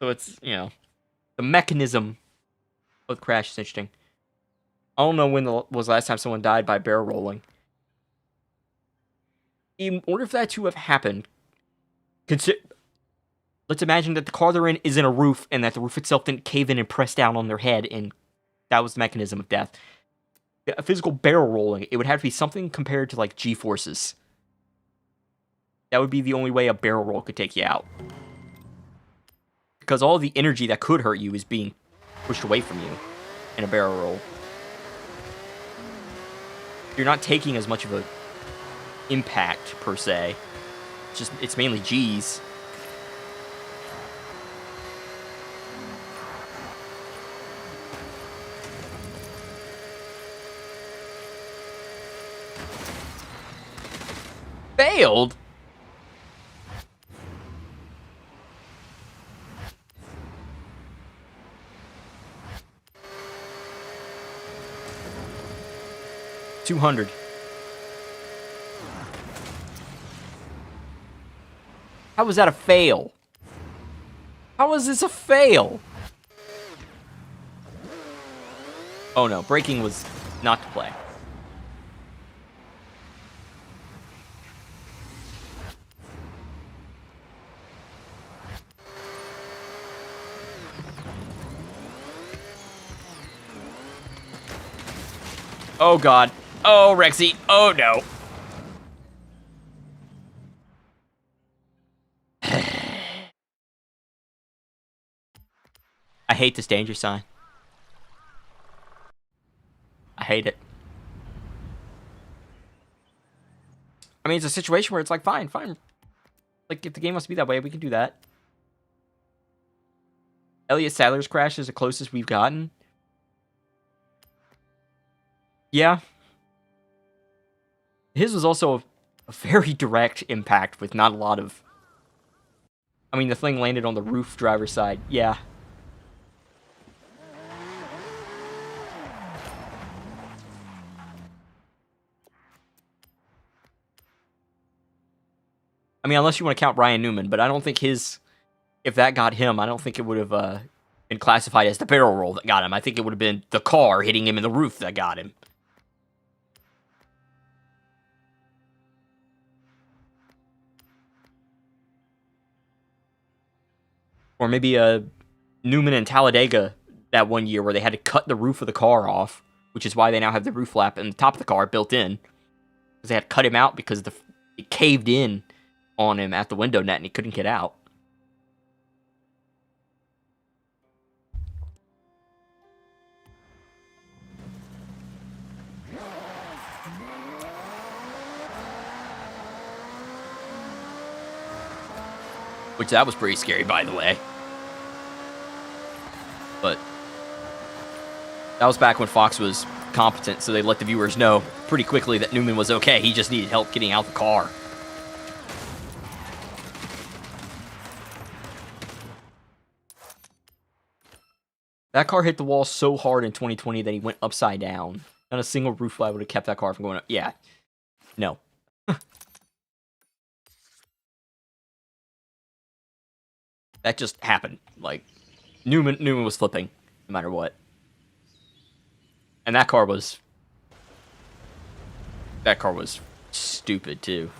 So it's, the mechanism of the crash is interesting. I don't know when was the last time someone died by barrel rolling. In order for that to have happened, let's imagine that the car they're in is in a roof, and that the roof itself didn't cave in and press down on their head, and that was the mechanism of death. A physical barrel rolling, it would have to be something compared to like G-forces. That would be the only way a barrel roll could take you out. Because all the energy that could hurt you is being pushed away from you in a barrel roll. You're not taking as much of a impact, per se. It's mainly G's. Failed? $200. How was that a fail? How was this a fail? Oh no, braking was not to play. Oh god. Oh, Rexy. Oh no. I hate this danger sign. I hate it. I mean, it's a situation where it's like, fine. Like, if the game wants to be that way, we can do that. Elliot Sadler's crash is the closest we've gotten. Yeah. His was also a very direct impact with not a lot of... I mean, the thing landed on the roof driver's side. Yeah. I mean, unless you want to count Ryan Newman, but I don't think his... If that got him, I don't think it would have been classified as the barrel roll that got him. I think it would have been the car hitting him in the roof that got him. Or maybe Newman and Talladega that one year where they had to cut the roof of the car off, which is why they now have the roof flap and the top of the car built in. Because they had to cut him out because it caved in on him at the window net and he couldn't get out. Which that was pretty scary, by the way. But that was back when Fox was competent, so they let the viewers know pretty quickly that Newman was okay. He just needed help getting out the car. That car hit the wall so hard in 2020 that he went upside down. Not a single roof flat would have kept that car from going up. Yeah. No. That just happened. Like, Newman was flipping, no matter what. And that car was stupid, too.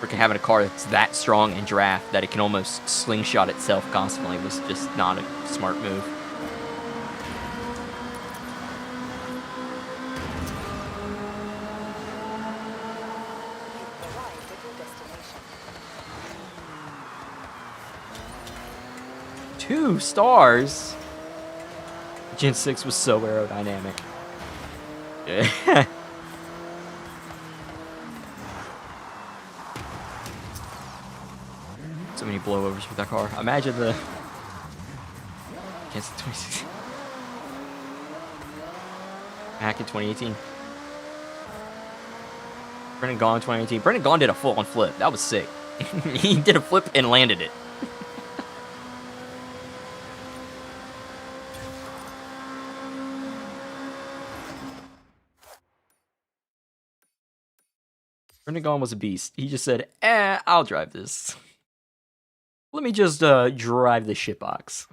Freaking having a car that's that strong in draft that it can almost slingshot itself constantly was just not a smart move. You've arrived at your destination. 2 stars? Gen 6 was so aerodynamic. Yeah. So many blowovers with that car. Imagine the... Against the 26... Back in 2018. Brendan Gaughan 2018. Brendan Gaughan did a full-on flip. That was sick. He did a flip and landed it. Brendan Gaughan was a beast. He just said, I'll drive this. Let me just drive the shitbox.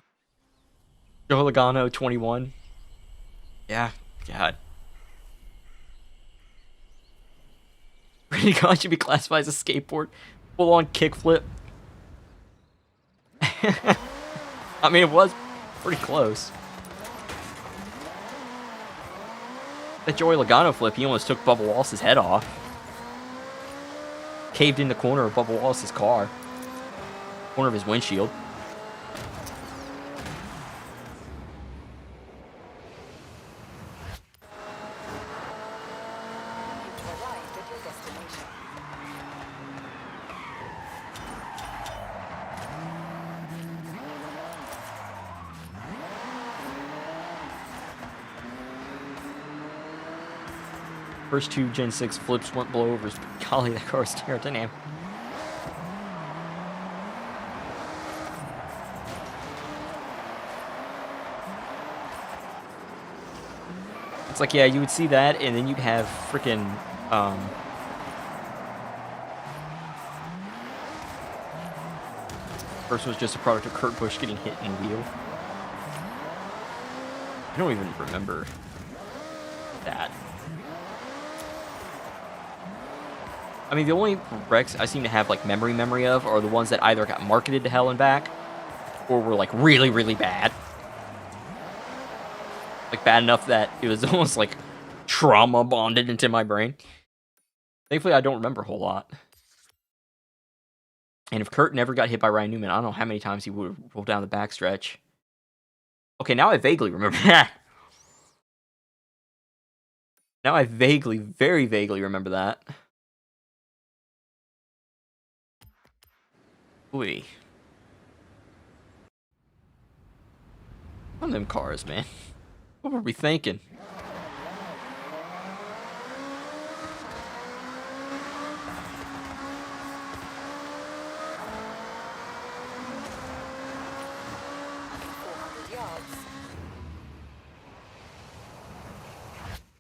Joe Logano 21. Yeah, God. Brendan Gaughan should be classified as a skateboard. Full-on kickflip. I mean, it was pretty close. That Joey Logano flip, he almost took Bubba Wallace's head off. Caved in the corner of Bubba Wallace's car. Corner of his windshield. You've arrived at your destination. First 2 Gen 6 flips weren't blowovers, but golly, that car was aerodynamic. It's like, yeah, you would see that, and then you'd have freaking, first was just a product of Kurt Busch getting hit in the wheel. I don't even remember that. I mean, the only wrecks I seem to have, like, memory of are the ones that either got marketed to hell and back, or were, like, really, really bad. Like, bad enough that it was almost, like, trauma bonded into my brain. Thankfully, I don't remember a whole lot. And if Kurt never got hit by Ryan Newman, I don't know how many times he would have rolled down the backstretch. Okay, now I vaguely remember that. Now I vaguely, very vaguely remember that. Ooh. On them cars, man. What were we thinking?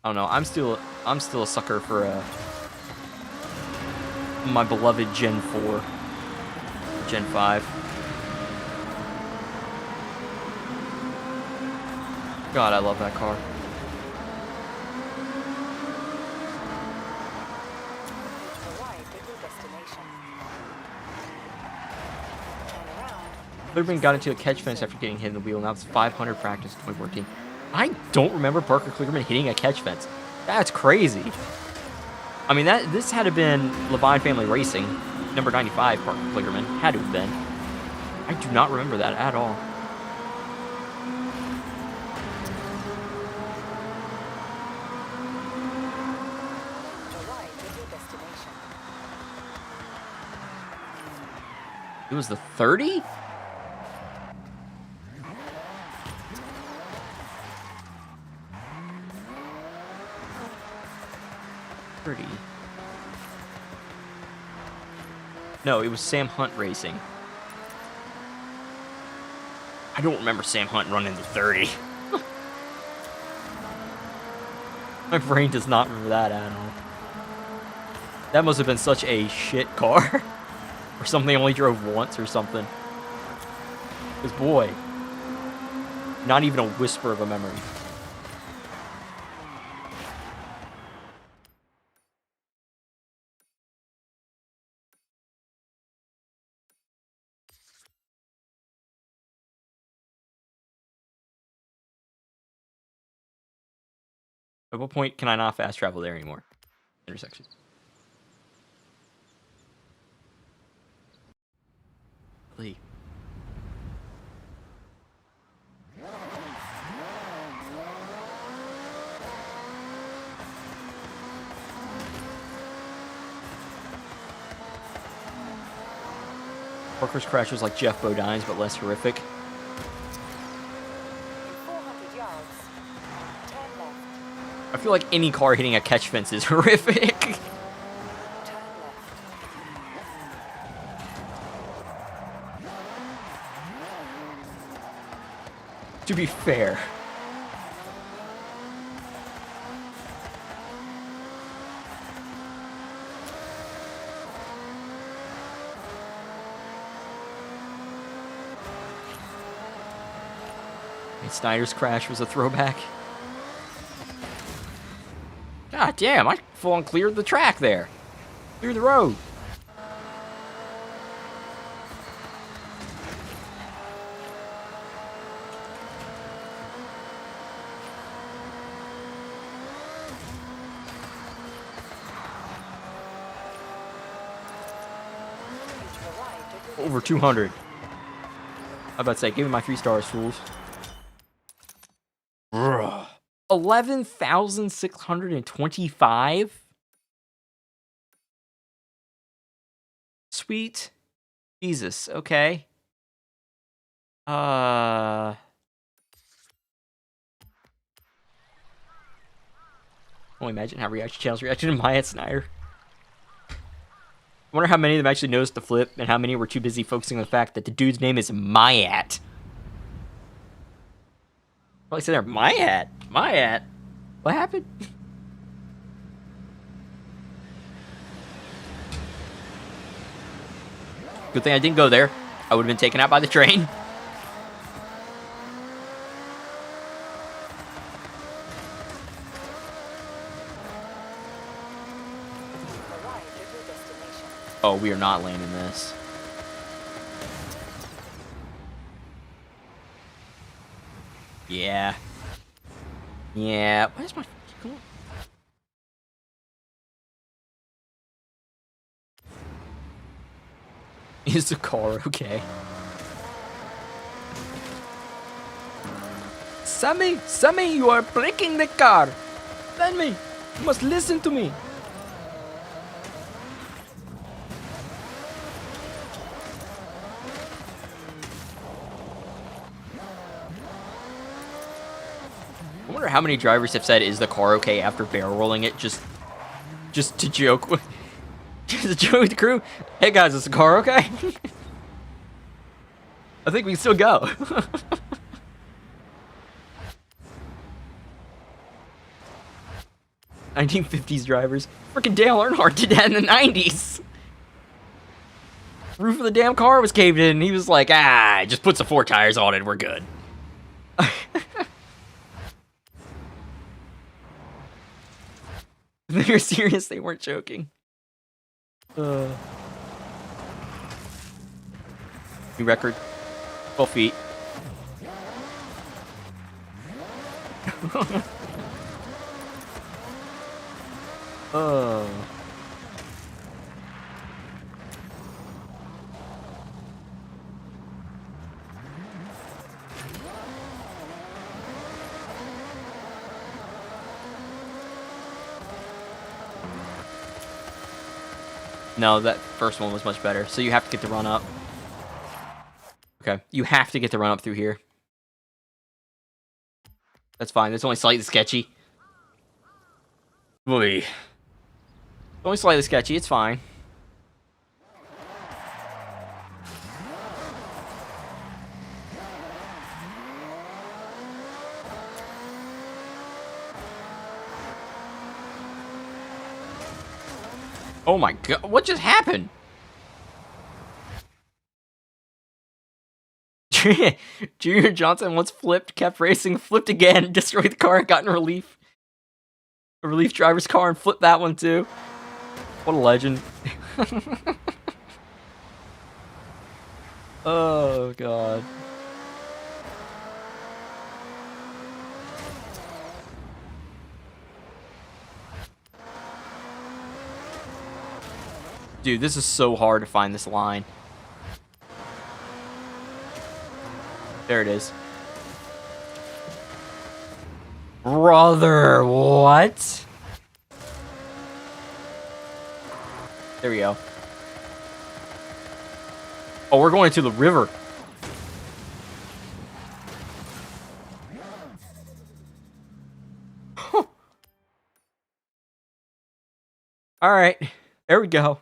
I don't know. I'm still a sucker for my beloved Gen 4, Gen 5. God, I love that car. Clearman got into a catch fence after getting hit in the wheel. Now it's 500 practice in 2014. I don't remember Parker Kligerman hitting a catch fence. That's crazy. I mean, this had to have been Levine Family Racing, number 95, Parker Kligerman. Had to have been. I do not remember that at all. It was the 30? No, it was Sam Hunt Racing. I don't remember Sam Hunt running the 30. My brain does not remember that at all. That must have been such a shit car. Or something I only drove once or something. Because, boy, not even a whisper of a memory. At what point can I not fast travel there anymore? Intersection. Lee. Parker's crash was like Jeff Bodine's, but less horrific. In 400 yards, turn left. I feel like any car hitting a catch fence is horrific. Turn left. To be fair. Snyder's crash was a throwback. God damn, I full on cleared the track there. Cleared the road. You've arrived at your Over 200. I'm about to say, give me my 3 stars, fools. 11,625? Sweet. Jesus, okay. Only imagine how reaction channels reacted to Maya Snyder. I wonder how many of them actually noticed the flip and how many were too busy focusing on the fact that the dude's name is Mayat. Probably said there, Mayat. Mayat. What happened? Good thing I didn't go there. I would have been taken out by the train. arrived at your destination. Oh, we are not landing this. Yeah. Yeah. Why is my... Come on. Is the car okay? Sammy! Sammy, you are breaking the car! Sammy, you must listen to me! I wonder how many drivers have said, "Is the car okay?" after barrel rolling it, just to joke with, just to joke with the crew. Hey guys, is the car okay? I think we can still go. 1950s drivers. Freaking Dale Earnhardt did that in the 90s. Roof of the damn car was caved in, and he was like, just put some 4 tires on it, we're good. They're serious, they weren't joking. New record. 12 feet. Oh. No, that first one was much better. So you have to get the run up. Okay, you have to get the run up through here. That's fine. It's only slightly sketchy. Boy. Only slightly sketchy. It's fine. Oh my god, what just happened? Junior Johnson once flipped, kept racing, flipped again, destroyed the car, got in a relief driver's car, and flipped that one too. What a legend. Oh god. Dude, this is so hard to find this line. There it is. Brother, what? There we go. Oh, we're going to the river. Alright, there we go.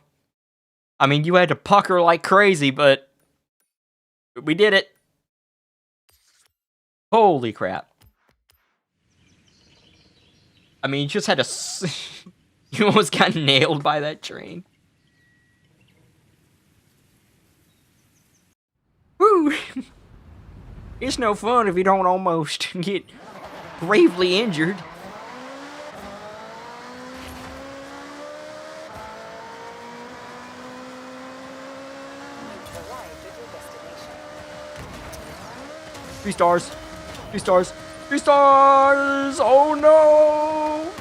I mean, you had to pucker like crazy, but we did it. Holy crap. I mean, you just had to... You almost got nailed by that train. Woo! It's no fun if you don't almost get gravely injured. You've arrived at your destination. 3 stars. 3 stars. 3 stars! Oh no!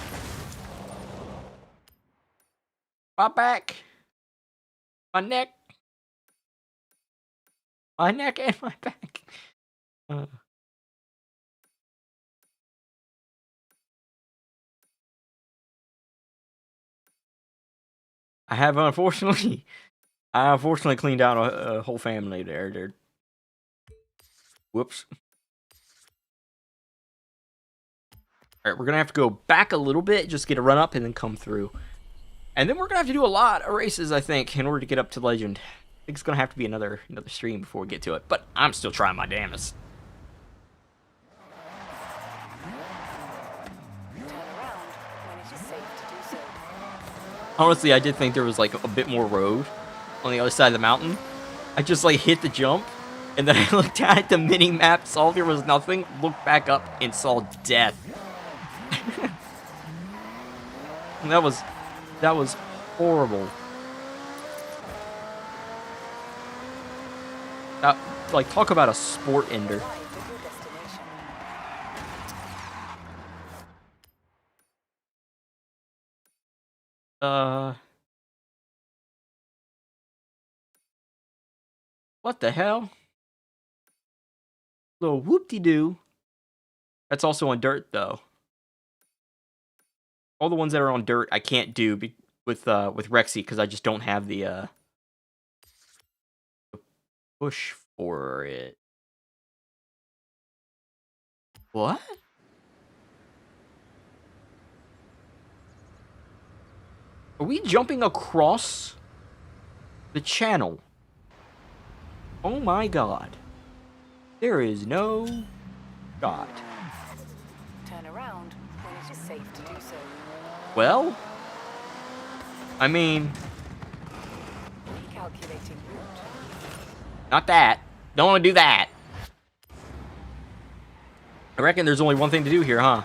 My back. My neck. My neck and my back. I have unfortunately cleaned out a whole family there, dude. Whoops. Alright, we're gonna have to go back a little bit, just get a run up and then come through. And then we're gonna have to do a lot of races, I think, in order to get up to Legend. I think it's gonna have to be another stream before we get to it, but I'm still trying my damnedest. Turn around when it is safe to do so. Honestly, I did think there was like a bit more road on the other side of the mountain. I just like hit the jump, and then I looked at the mini map, saw there was nothing, looked back up and saw death. that was horrible. Like, talk about a sport ender. Arrived at your destination. What the hell? Little whoop-de-doo. That's also on dirt, though. All the ones that are on dirt, I can't do with Rexy because I just don't have the push for it. What? Are we jumping across the channel? Oh my god. There is no shot. Turn around when it is safe to do so. Well, I mean, Recalculating route. not that. Don't want to do that. I reckon there's only one thing to do here, huh?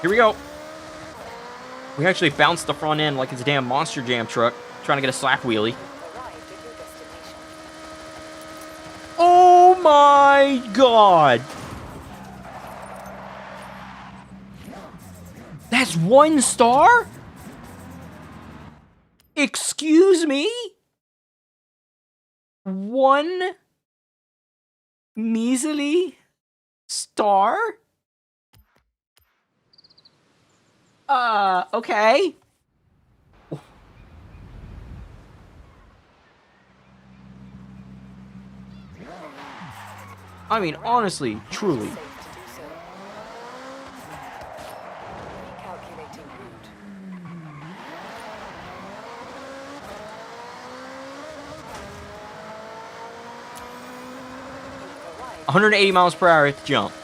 Here we go. We actually bounced the front end like it's a damn Monster Jam truck trying to get a slap wheelie. Arrived at your destination. Oh my god! That's 1 star? Excuse me? 1 measly star? Okay. I mean, honestly, truly. Safe to do so. Recalculating route. 180 miles per hour at the jump.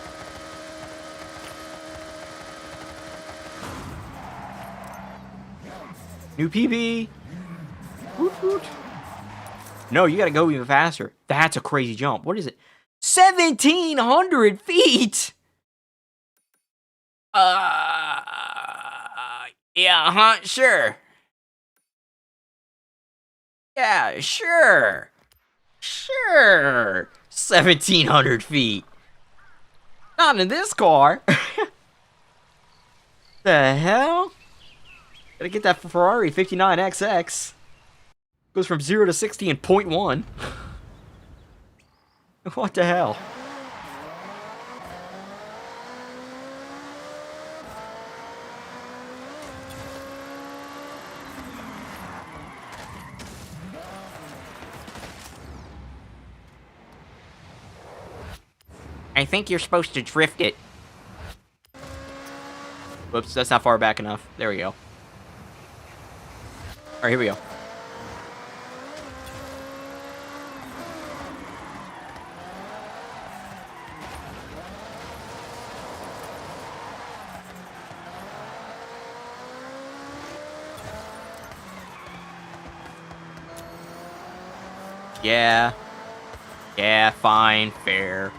New PB. Woot woot. No, you gotta go even faster. That's a crazy jump. What is it? 1,700 feet! Yeah, sure. Yeah, sure. Sure. 1,700 feet. Not in this car. The hell? Gotta get that Ferrari 59XX. Goes from 0 to 60 in 0.1. What the hell? I think you're supposed to drift it. Whoops, that's not far back enough. There we go. Alright, here we go. Yeah. Yeah, fine, fair.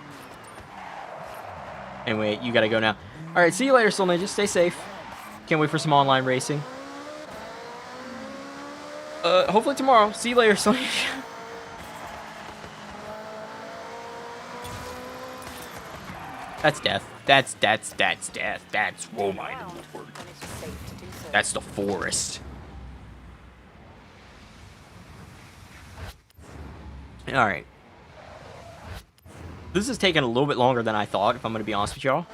Anyway, you gotta go now. Alright, see you later, Soul Ninja. Stay safe. Can't wait for some online racing. Hopefully tomorrow. See you later, Soul Ninja. That's death. That's death. That's oh my lord. That's the forest. Alright. This is taking a little bit longer than I thought, if I'm going to be honest with y'all.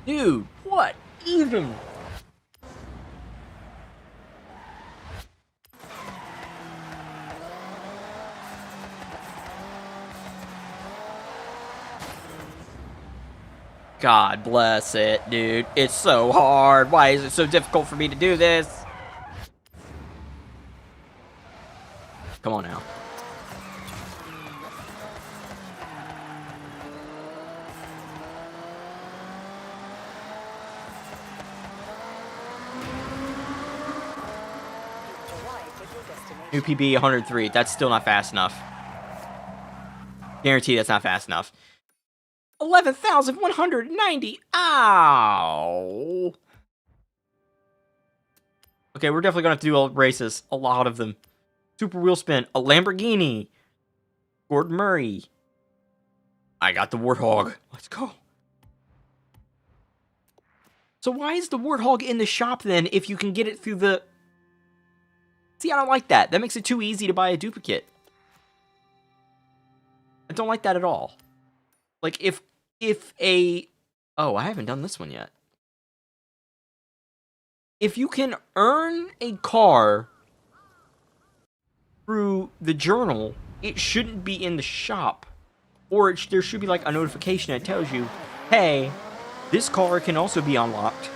Dude, what even? God bless it, dude. It's so hard. Why is it so difficult for me to do this? Come on now. New PB 103. That's still not fast enough. Guarantee that's not fast enough. 11,190. Ow. Okay, we're definitely gonna have to do all races. A lot of them. Super wheel spin. A Lamborghini. Gordon Murray. I got the Warthog. Let's go. So why is the Warthog in the shop then if you can get it through the... See, I don't like that. That makes it too easy to buy a duplicate. I don't like that at all. Like, if a... Oh, I haven't done this one yet. If you can earn a car through the journal, it shouldn't be in the shop. Or there should be, like, a notification that tells you, hey, this car can also be unlocked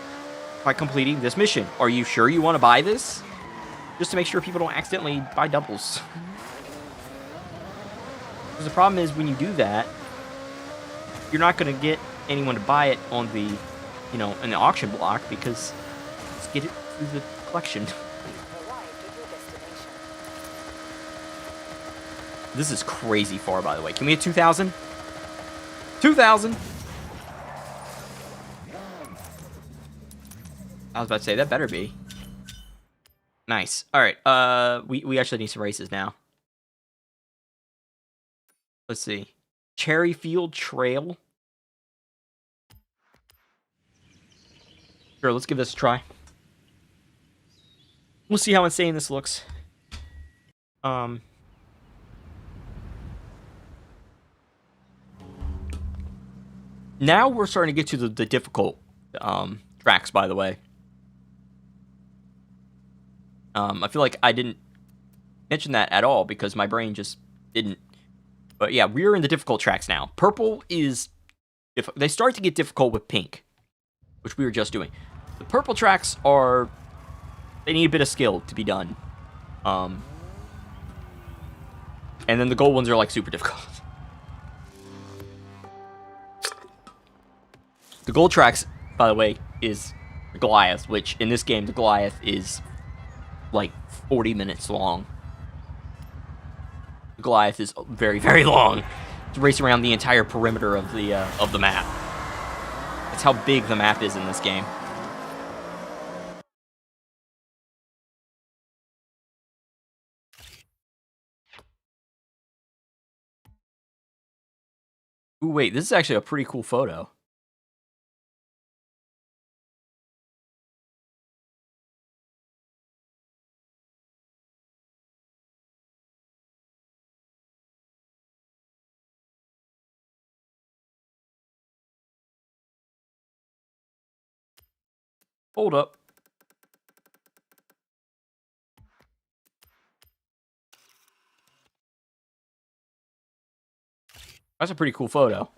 by completing this mission. Are you sure you want to buy this? Just to make sure people don't accidentally buy doubles. Because the problem is, when you do that, you're not going to get anyone to buy it on the, you know, in the auction block, because let's get it through the collection. This is crazy far, by the way. Can we hit 2,000? 2,000! I was about to say, that better be. Nice. Alright, we actually need some races now. Let's see. Cherryfield Trail. Sure, let's give this a try. We'll see how insane this looks. Now we're starting to get to the difficult tracks, by the way. I feel like I didn't mention that at all because my brain just didn't But yeah, we're in the difficult tracks now. Purple is... They start to get difficult with pink, which we were just doing. The purple tracks are... They need a bit of skill to be done. And then the gold ones are like super difficult. The gold tracks, by the way, is Goliath, which in this game, the Goliath is like 40 minutes long. The Goliath is very, very long. To race around the entire perimeter of the map. That's how big the map is in this game. Ooh, wait, this is actually a pretty cool photo. Hold up. That's a pretty cool photo.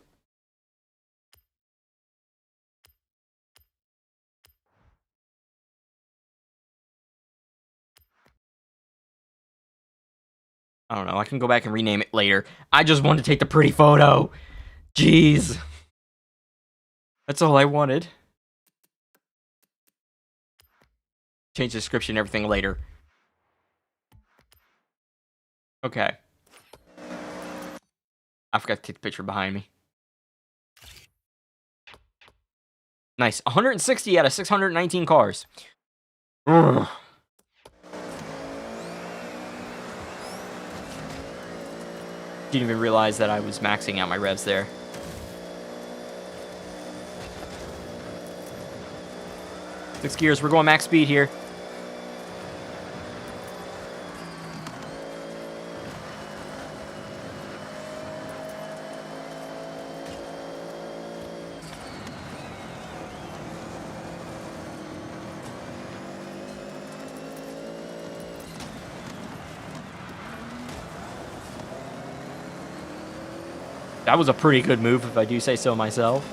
I don't know. I can go back and rename it later. I just wanted to take the pretty photo. Jeez. That's all I wanted. Change the description and everything later. Okay. I forgot to take the picture behind me. Nice. 160 out of 619 cars. Ugh. Didn't even realize that I was maxing out my revs there. Six gears. We're going max speed here. That was a pretty good move, if I do say so myself.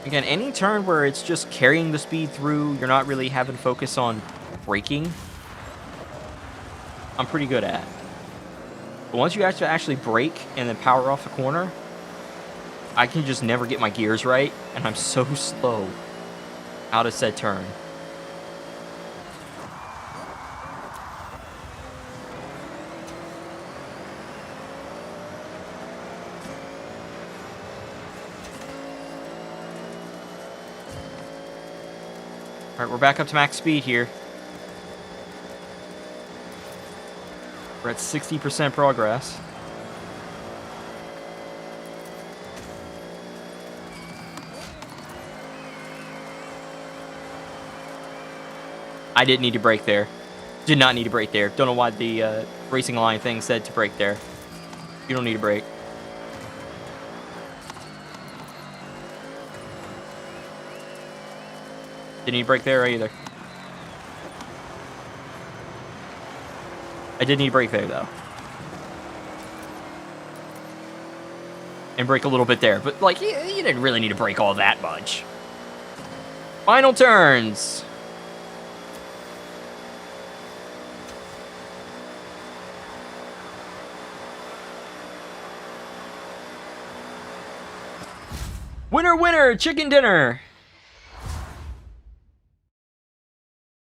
Again, any turn where it's just carrying the speed through, you're not really having focus on braking, I'm pretty good at. But once you actually brake and then power off the corner, I can just never get my gears right, and I'm so slow out of said turn. Alright, we're back up to max speed here. We're at 60% progress. I didn't need to brake there. Did not need to brake there. Don't know why the racing line thing said to brake there. You don't need to brake. Didn't need to brake there either. I did need to brake there though. And brake a little bit there. But like, you didn't really need to brake all that much. Final turns. Winner, winner, chicken dinner.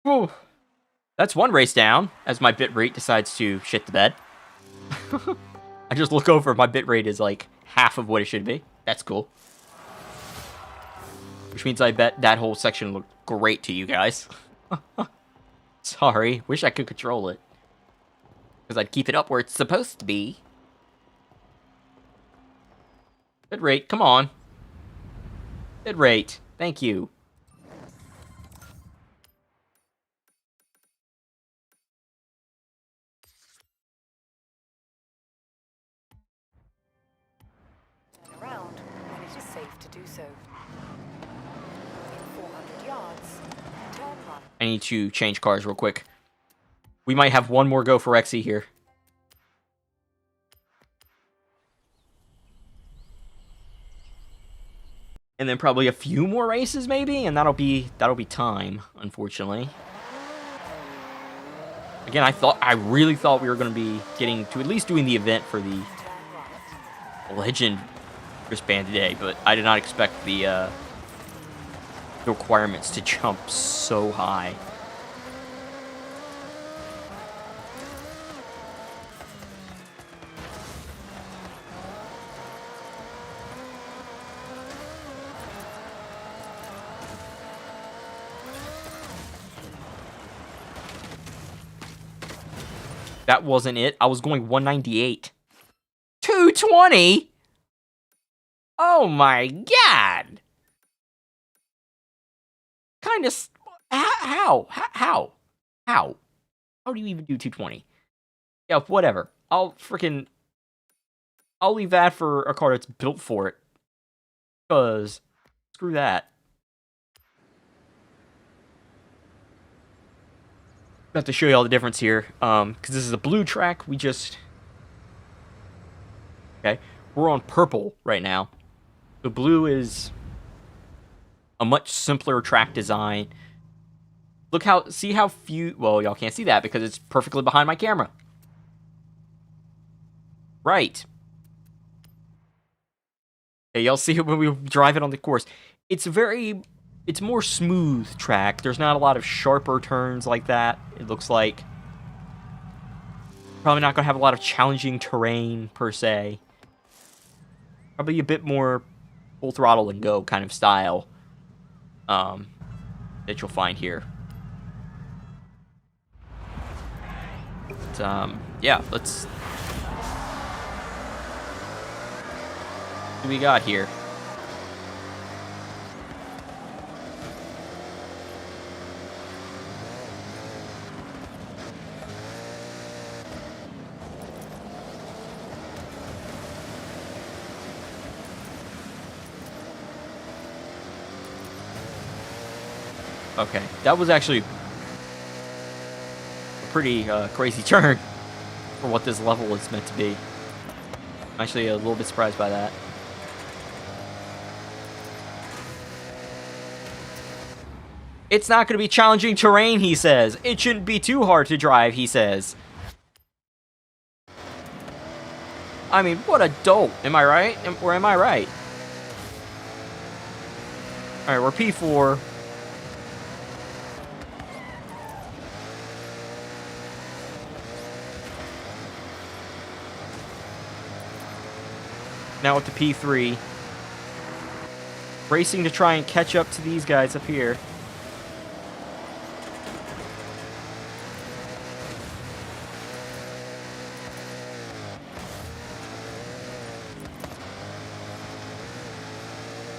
Whew. That's one race down, as my bitrate decides to shit the bed. I just look over, my bitrate is like half of what it should be. That's cool. Which means I bet that whole section looked great to you guys. Sorry, wish I could control it. Because I'd keep it up where it's supposed to be. Bitrate, come on. Bitrate, thank you. Turn around when it is safe to do so. yards. Turn right. I need to change cars real quick. We might have one more go for Rexy here. And then probably a few more races, maybe, and that'll be time, unfortunately. Again, I really thought we were going to be getting to at least doing the event for the Turn right. Legend Wristband today, but I did not expect the requirements to jump so high. That wasn't it. I was going 198. 220? Oh my god! Kind of... How? How do you even do 220? Yeah, whatever. I'll leave that for a car that's built for it. Because... Screw that. I have to show you all the difference here, because this is a blue track. Okay, we're on purple right now. The blue is a much simpler track design. See how few, well, y'all can't see that because it's perfectly behind my camera. Right. Okay, y'all see it when we drive it on the course. It's more smooth track. There's not a lot of sharper turns like that, it looks like. Probably not going to have a lot of challenging terrain, per se. Probably a bit more full throttle and go kind of style that you'll find here. But, yeah, let's... What do we got here? Okay, that was actually a pretty crazy turn for what this level is meant to be. I'm actually a little bit surprised by that. It's not going to be challenging terrain, he says. It shouldn't be too hard to drive, he says. I mean, what a dope. Am I right? Or am I right? Alright, we're P4. Now with the P3. Racing to try and catch up to these guys up here.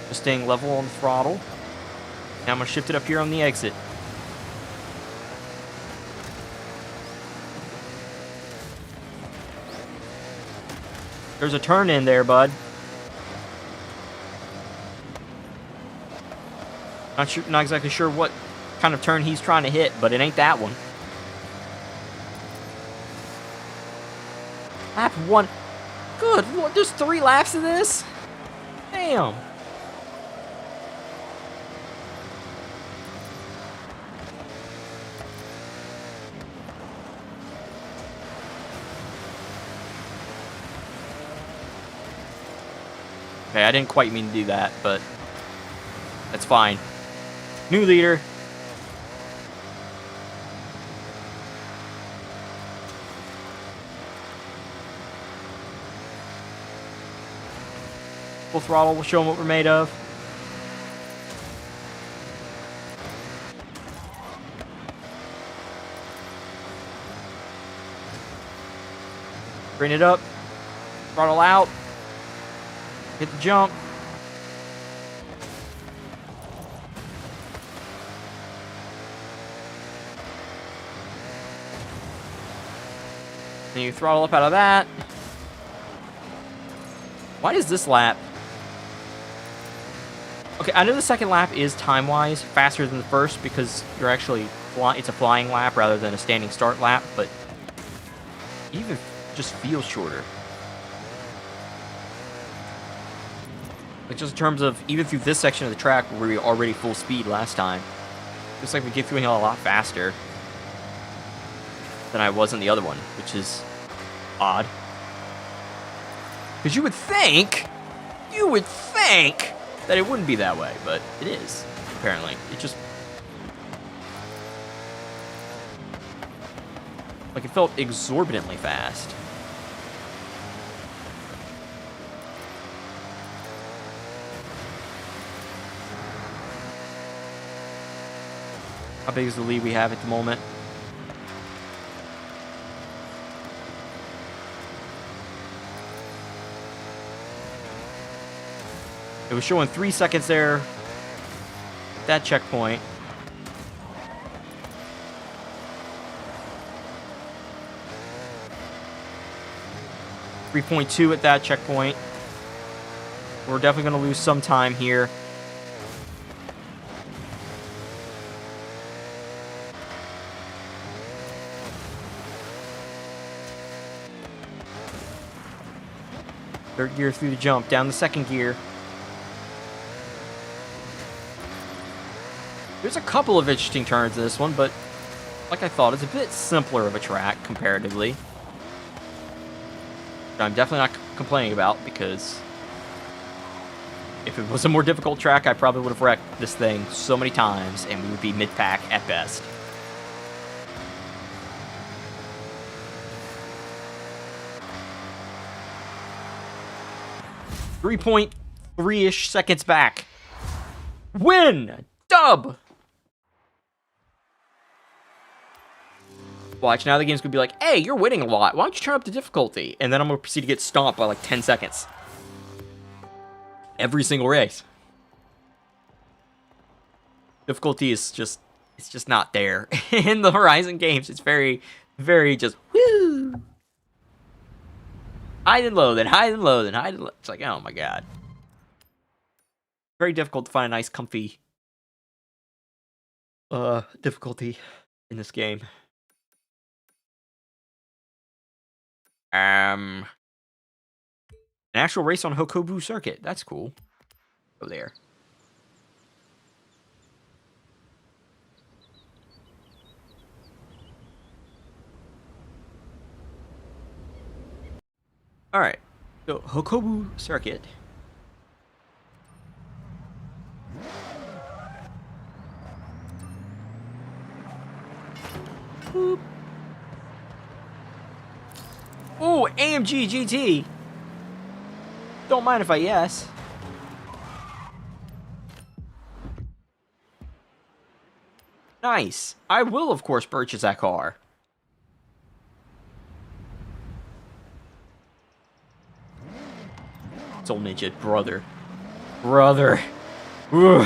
Just staying level on the throttle. Now I'm going to shift it up here on the exit. There's a turn in there, bud. Not exactly sure what kind of turn he's trying to hit, but it ain't that one. Lap 1. Good Lord, there's 3 laps of this? Damn. Okay, I didn't quite mean to do that, but that's fine. New leader. Full throttle, we'll show them what we're made of. Bring it up. Throttle out. Hit the jump. Then you throttle up out of that. Why does this lap? Okay, I know the second lap is time-wise faster than the first because you're actually it's a flying lap rather than a standing start lap, but even just feels shorter. Like just in terms of even through this section of the track where we were already full speed last time, looks like we get through a lot faster than I was in the other one, which is odd. Because you would think that it wouldn't be that way, but it is, apparently. It just... like, it felt exorbitantly fast. How big is the lead we have at the moment? It was showing 3 seconds there. That checkpoint. .2 at that checkpoint. We're definitely going to lose some time here. Third gear through the jump, down the second gear. There's a couple of interesting turns in this one, but like I thought, it's a bit simpler of a track comparatively. I'm definitely not complaining about, because if it was a more difficult track, I probably would have wrecked this thing so many times, and we would be mid-pack at best. .3-ish seconds back. Win! Dub! Watch, now the game's gonna be like, hey, you're winning a lot. Why don't you turn up the difficulty? And then I'm gonna proceed to get stomped by like 10 seconds. Every single race. Difficulty is just, it's just not there. In the Horizon games, it's very, very just, woo! Hide and low, then hide and low, then hide and low. It's like, oh my god. Very difficult to find a nice, comfy difficulty in this game. An actual race on Hokobu Circuit. That's cool. Go there. Alright. So, Hokobu Circuit. Boop. Ooh, AMG GT. Don't mind if I yes. Nice. I will, of course, purchase that car. Soul Ninja, brother. Brother. Ooh.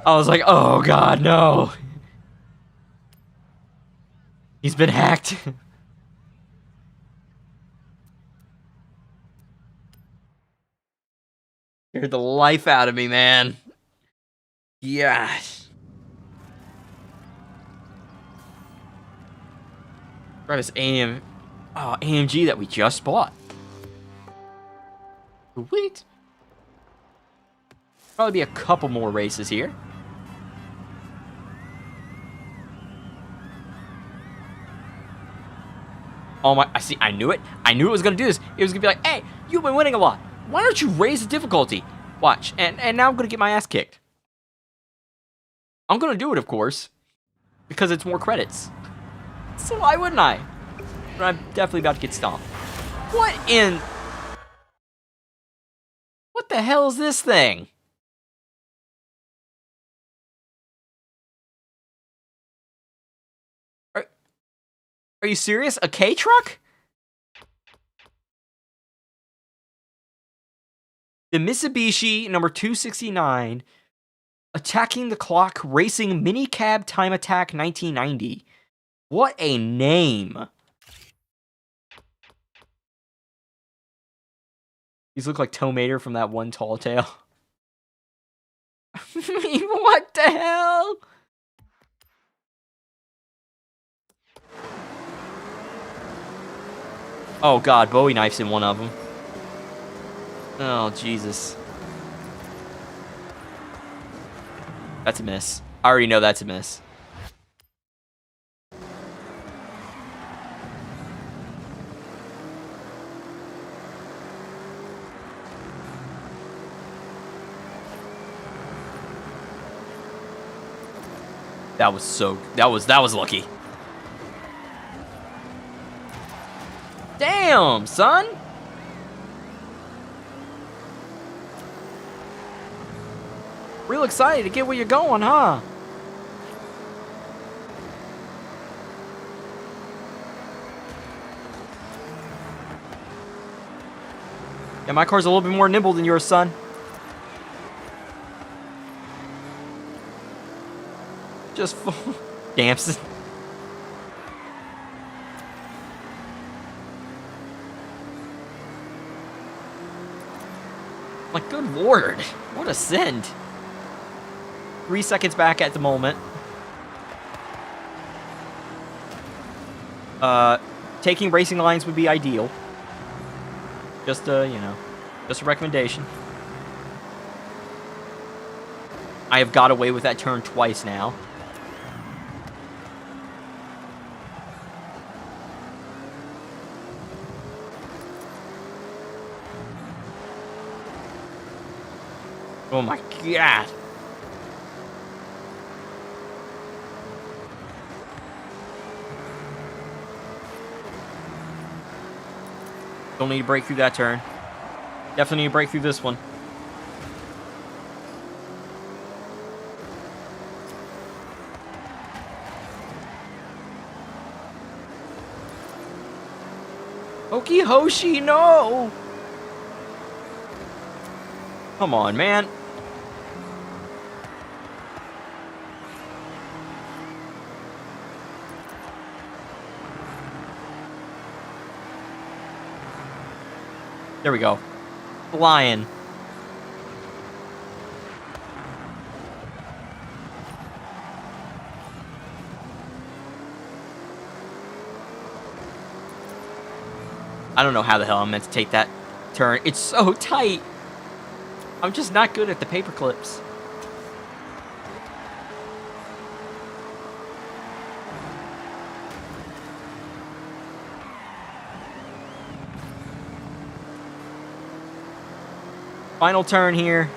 I was like, oh god, no. He's been hacked. Scared the life out of me, man. Yes. Try this AMG that we just bought. Sweet. Probably be a couple more races here. Oh my, I see, I knew it. I knew it was gonna do this. It was gonna be like, hey, you've been winning a lot. Why don't you raise the difficulty? Watch, and now I'm gonna get my ass kicked. I'm gonna do it, of course, because it's more credits. So why wouldn't I? But I'm definitely about to get stomped. What in... what the hell is this thing? Are you serious? A K truck? The Mitsubishi number 269 Attacking the Clock Racing Minicab Time Attack 1990. What a name. These look like Tow Mater from that one Tall Tale. What the hell? Oh god, Bowie knife's in one of them. Oh, Jesus. That's a miss. I already know that's a miss. That was lucky. Damn, son. Real excited to get where you're going, huh? Yeah, my car's a little bit more nimble than yours, son. Just Damson. Like, good lord. What a send. 3 seconds back at the moment. Taking racing lines would be ideal. Just you know, just a recommendation. I have got away with that turn twice now. Oh my god. Don't need to break through that turn. Definitely need to break through this one. Okie Hoshi, no! Come on, man. There we go. Flying. I don't know how the hell I'm meant to take that turn. It's so tight. I'm just not good at the paper clips. Final turn here.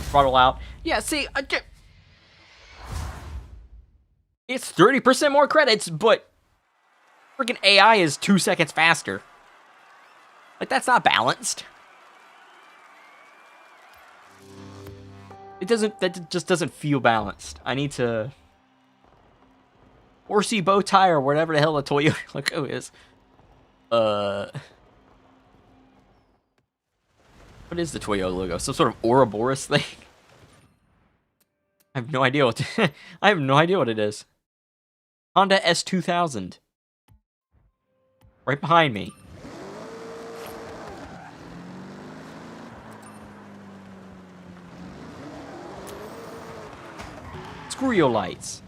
Throttle out. Yeah, see, it's 30% more credits, but freaking AI is 2 seconds faster. Like, that's not balanced. That just doesn't feel balanced. I need to... Horsey bow tie or whatever the hell the Toyota logo is. What is the Toyota logo? Some sort of Ouroboros thing? I have no idea what I have no idea what it is. Honda S2000. Right behind me. Screw your lights.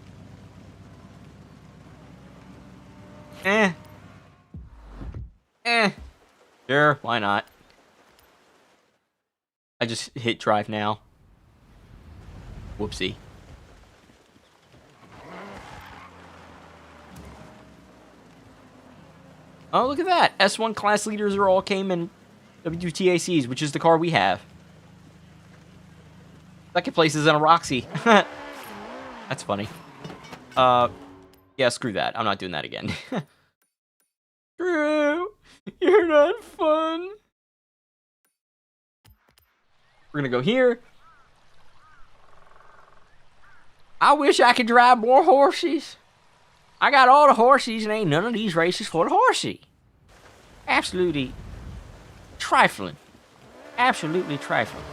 Sure, why not? I just hit drive now. Whoopsie. Oh, look at that. S1 class leaders are all came in WTACs, which is the car we have. Second place is in a Roxy. That's funny. Yeah, screw that. I'm not doing that again. Drew, you're not fun. We're gonna go here. I wish I could drive more horses. I got all the horses and ain't none of these races for the horsey. Absolutely trifling. Absolutely trifling.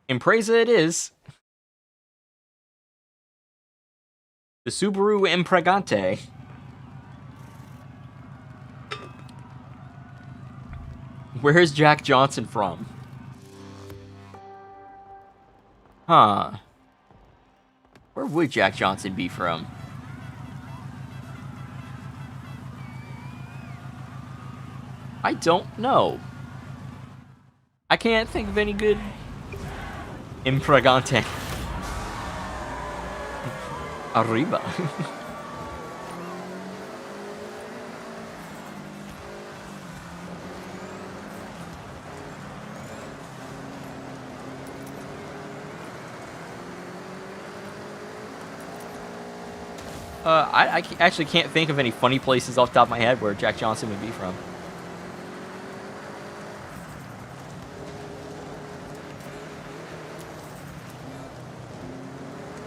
Impreza it is. The Subaru Impragante. Where is Jack Johnson from? Huh. Where would Jack Johnson be from? I don't know. I can't think of any good Impragante. Arriba. I actually can't think of any funny places off the top of my head where Jack Johnson would be from.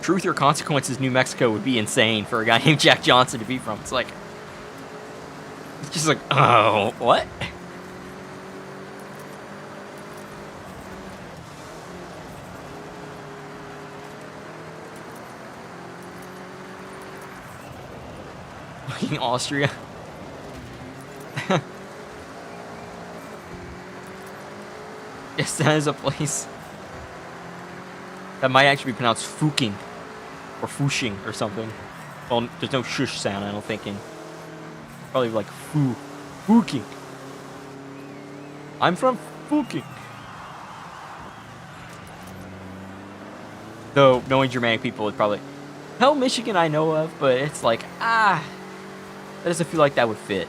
Truth or Consequences, New Mexico would be insane for a guy named Jack Johnson to be from. It's like, it's just like, oh, what? Fucking Austria. Yes, that is a place. That might actually be pronounced Fuking. Or Fushing or something. Well, there's no shush sound, I don't think. Probably like Fuking. I'm from Fuking. Though, knowing Germanic people would probably... Hell, Michigan I know of, but it's like, that doesn't feel like that would fit.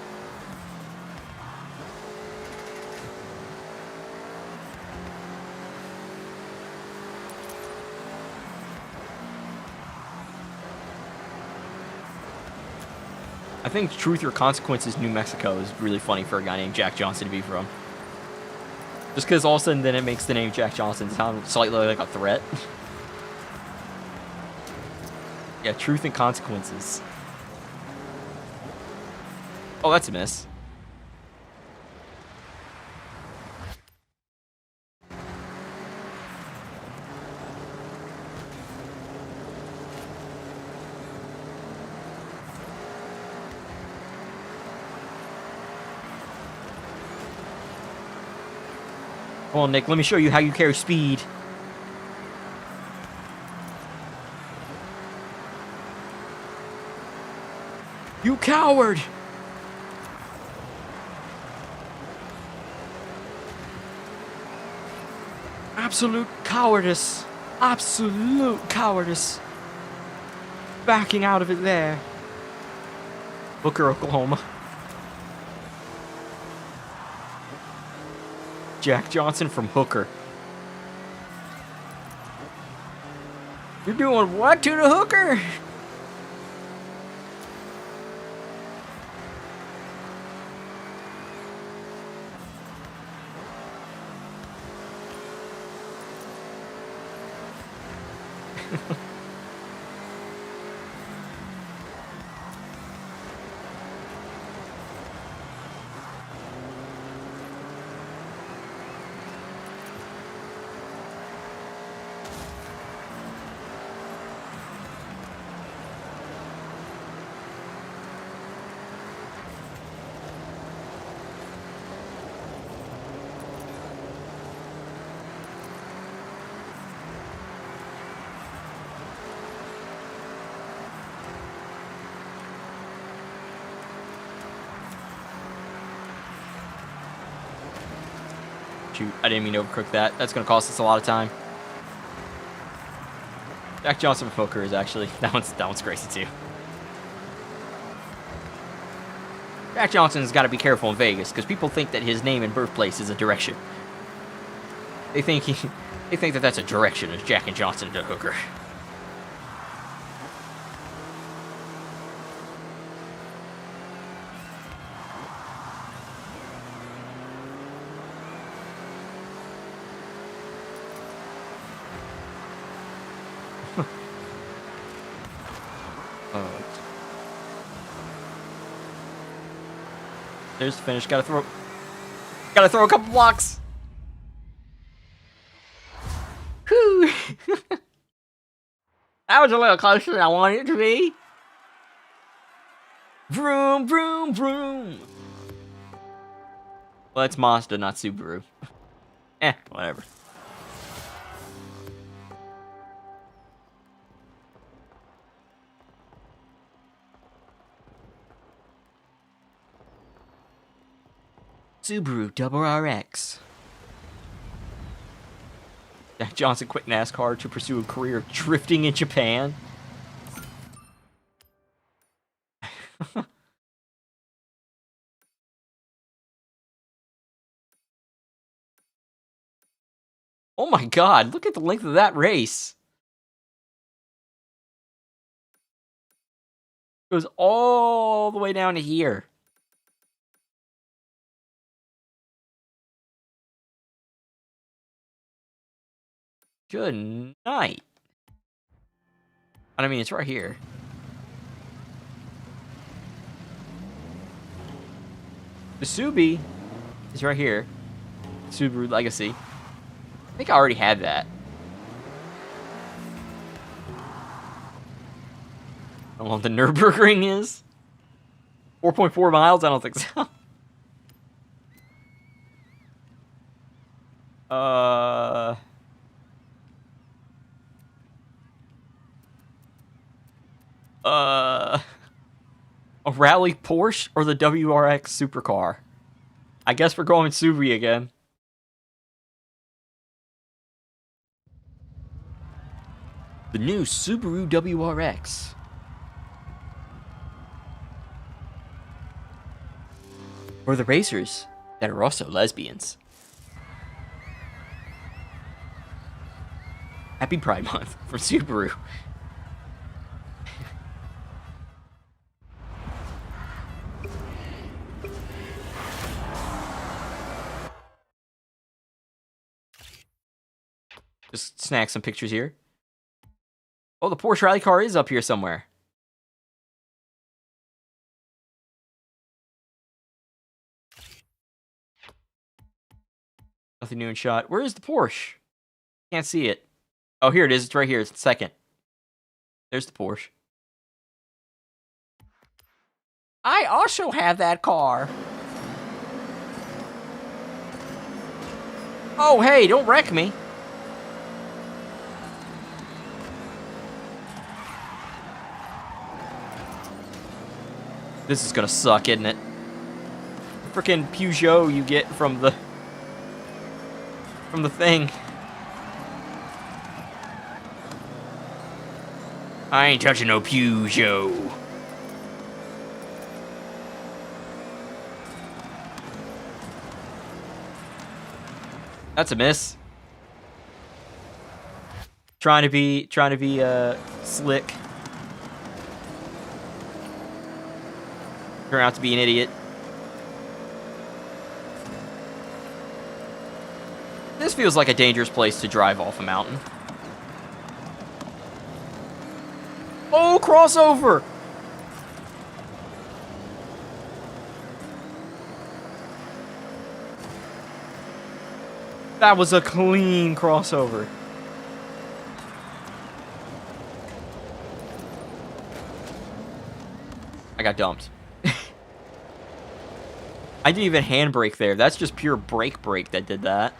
I think Truth or Consequences, New Mexico is really funny for a guy named Jack Johnson to be from. Just because all of a sudden then it makes the name Jack Johnson sound slightly like a threat. Yeah, Truth and Consequences. Oh, that's a miss. Come on, Nick, let me show you how you carry speed. You coward! Absolute cowardice. Absolute cowardice. Backing out of it there. Booker, Oklahoma. Jack Johnson from Hooker. You're doing what to the hooker? Shoot, I didn't mean to overcook that. That's going to cost us a lot of time. Jack Johnson from Hooker is actually... That one's crazy too. Jack Johnson's got to be careful in Vegas because people think that his name and birthplace is a direction. They think that that's a direction, is Jack and Johnson to Hooker. There's the finish. Gotta throw a couple blocks. Whew. was a little closer than I wanted it to be. Vroom, vroom, vroom. Well, it's Mazda, not Subaru. Whatever. Subaru Double RX. Jack Johnson quit NASCAR to pursue a career of drifting in Japan. Oh my god, look at the length of that race. It goes all the way down to here. Good night. I mean, it's right here. The Subi is right here. Subaru Legacy. I think I already had that. I don't know what the Nürburgring is. 4.4 miles? I don't think so. A rally Porsche or the WRX supercar? I guess we're going Subi again. The new Subaru WRX. Or the racers that are also lesbians. Happy Pride Month from Subaru. Just snag some pictures here. Oh, the Porsche rally car is up here somewhere. Nothing new in shot. Where is the Porsche? Can't see it. Oh, here it is. It's right here. It's second. There's the Porsche. I also have that car. Oh, hey, don't wreck me. This is gonna suck, isn't it? Frickin' Peugeot you get from the thing. I ain't touching no Peugeot. That's a miss. Trying to be slick. Turn out to be an idiot. This feels like a dangerous place to drive off a mountain. Oh, crossover! That was a clean crossover. I got dumped. I didn't even handbrake there. That's just pure brake that did that.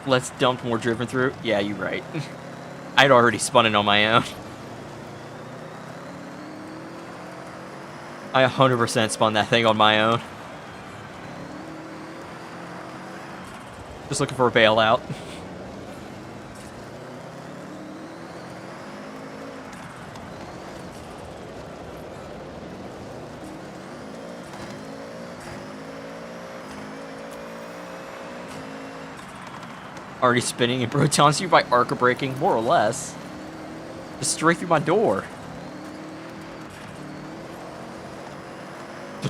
Let's dump more driven through. Yeah, you're right. I'd already spun it on my own. I 100% spun that thing on my own. Just looking for a bailout. Already spinning and protons you by arc braking, more or less. Just straight through my door.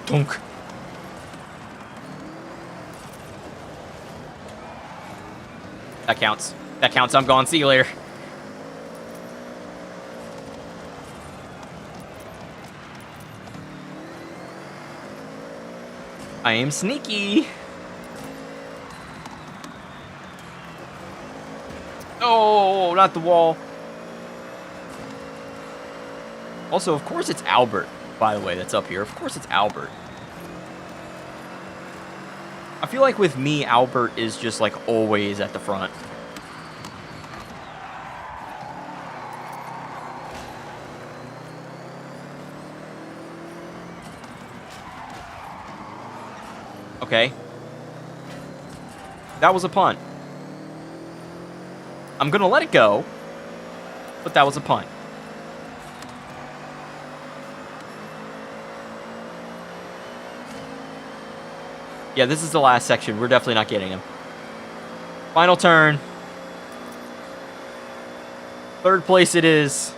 Dunk. That counts. That counts. I'm gone. See you later. I am sneaky. Oh, not the wall. Also, of course it's Albert, by the way, that's up here. Of course it's Albert. I feel like with me, Albert is just like always at the front. Okay. That was a punt. I'm going to let it go, but that was a punt. Yeah, this is the last section. We're definitely not getting him. Final turn. Third place it is.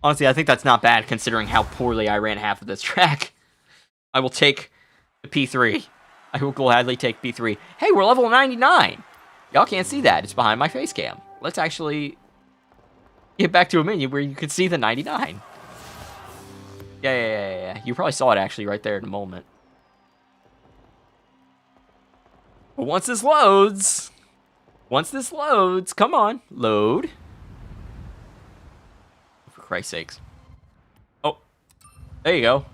Honestly, I think that's not bad considering how poorly I ran half of this track. I will take the P3. I will gladly take P3. Hey, we're level 99. Y'all can't see that. It's behind my face cam. Let's actually get back to a menu where you can see the 99. Yeah. You probably saw it actually right there in a moment. But once this loads, come on, load. For Christ's sakes. Oh, there you go.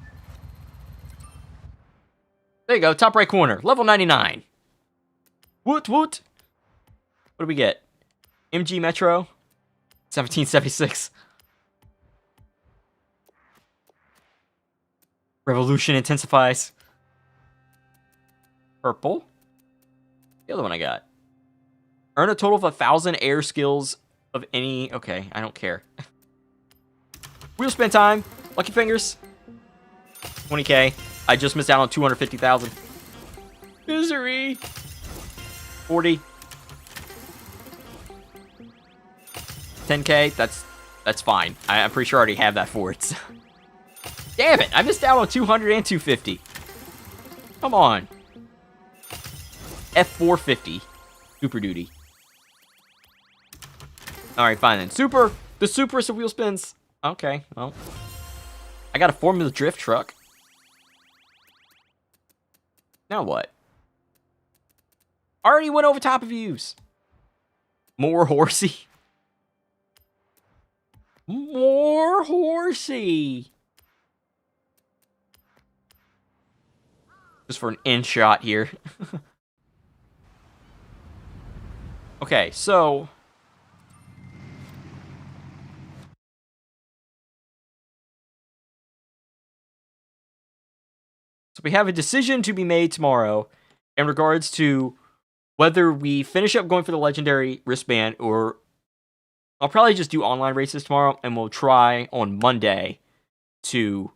There you go, top right corner, level 99. Woot woot. What do we get? MG Metro, 1776. Revolution intensifies. Purple. The other one I got. Earn a total of 1,000 air skills of any... Okay, I don't care. Wheel spin time. Lucky fingers. 20k. I just missed out on 250,000. Misery. 40. 10k. That's fine. I'm pretty sure I already have that for it. Damn it! I missed out on 200 and 250. Come on. F450. Super duty. Alright, fine then. Super! The super wheel spins. Okay, well. I got a Formula Drift truck. Now what? Already went over top of views. More horsey. More horsey. Just for an in shot here. Okay, so... So we have a decision to be made tomorrow in regards to whether we finish up going for the legendary wristband, or I'll probably just do online races tomorrow, and we'll try on Monday to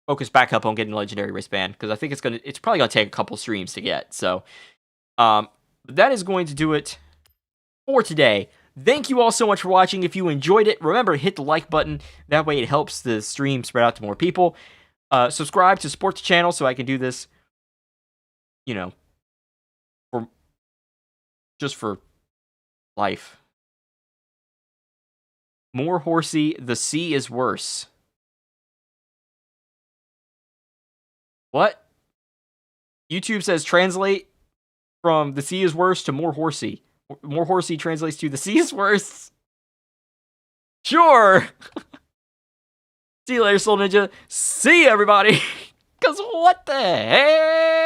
focus back up on getting the legendary wristband, because I think it's probably gonna take a couple streams to get. So that is going to do it for today. Thank you all so much for watching. If you enjoyed it, remember to hit the like button. That way it helps the stream spread out to more people. Subscribe to support the channel so I can do this, you know, for life. More horsey, the sea is worse. What? YouTube says translate from the sea is worse to more horsey. More horsey translates to the sea is worse. Sure. See you later, Soul Ninja. See you, everybody. Because what the heck?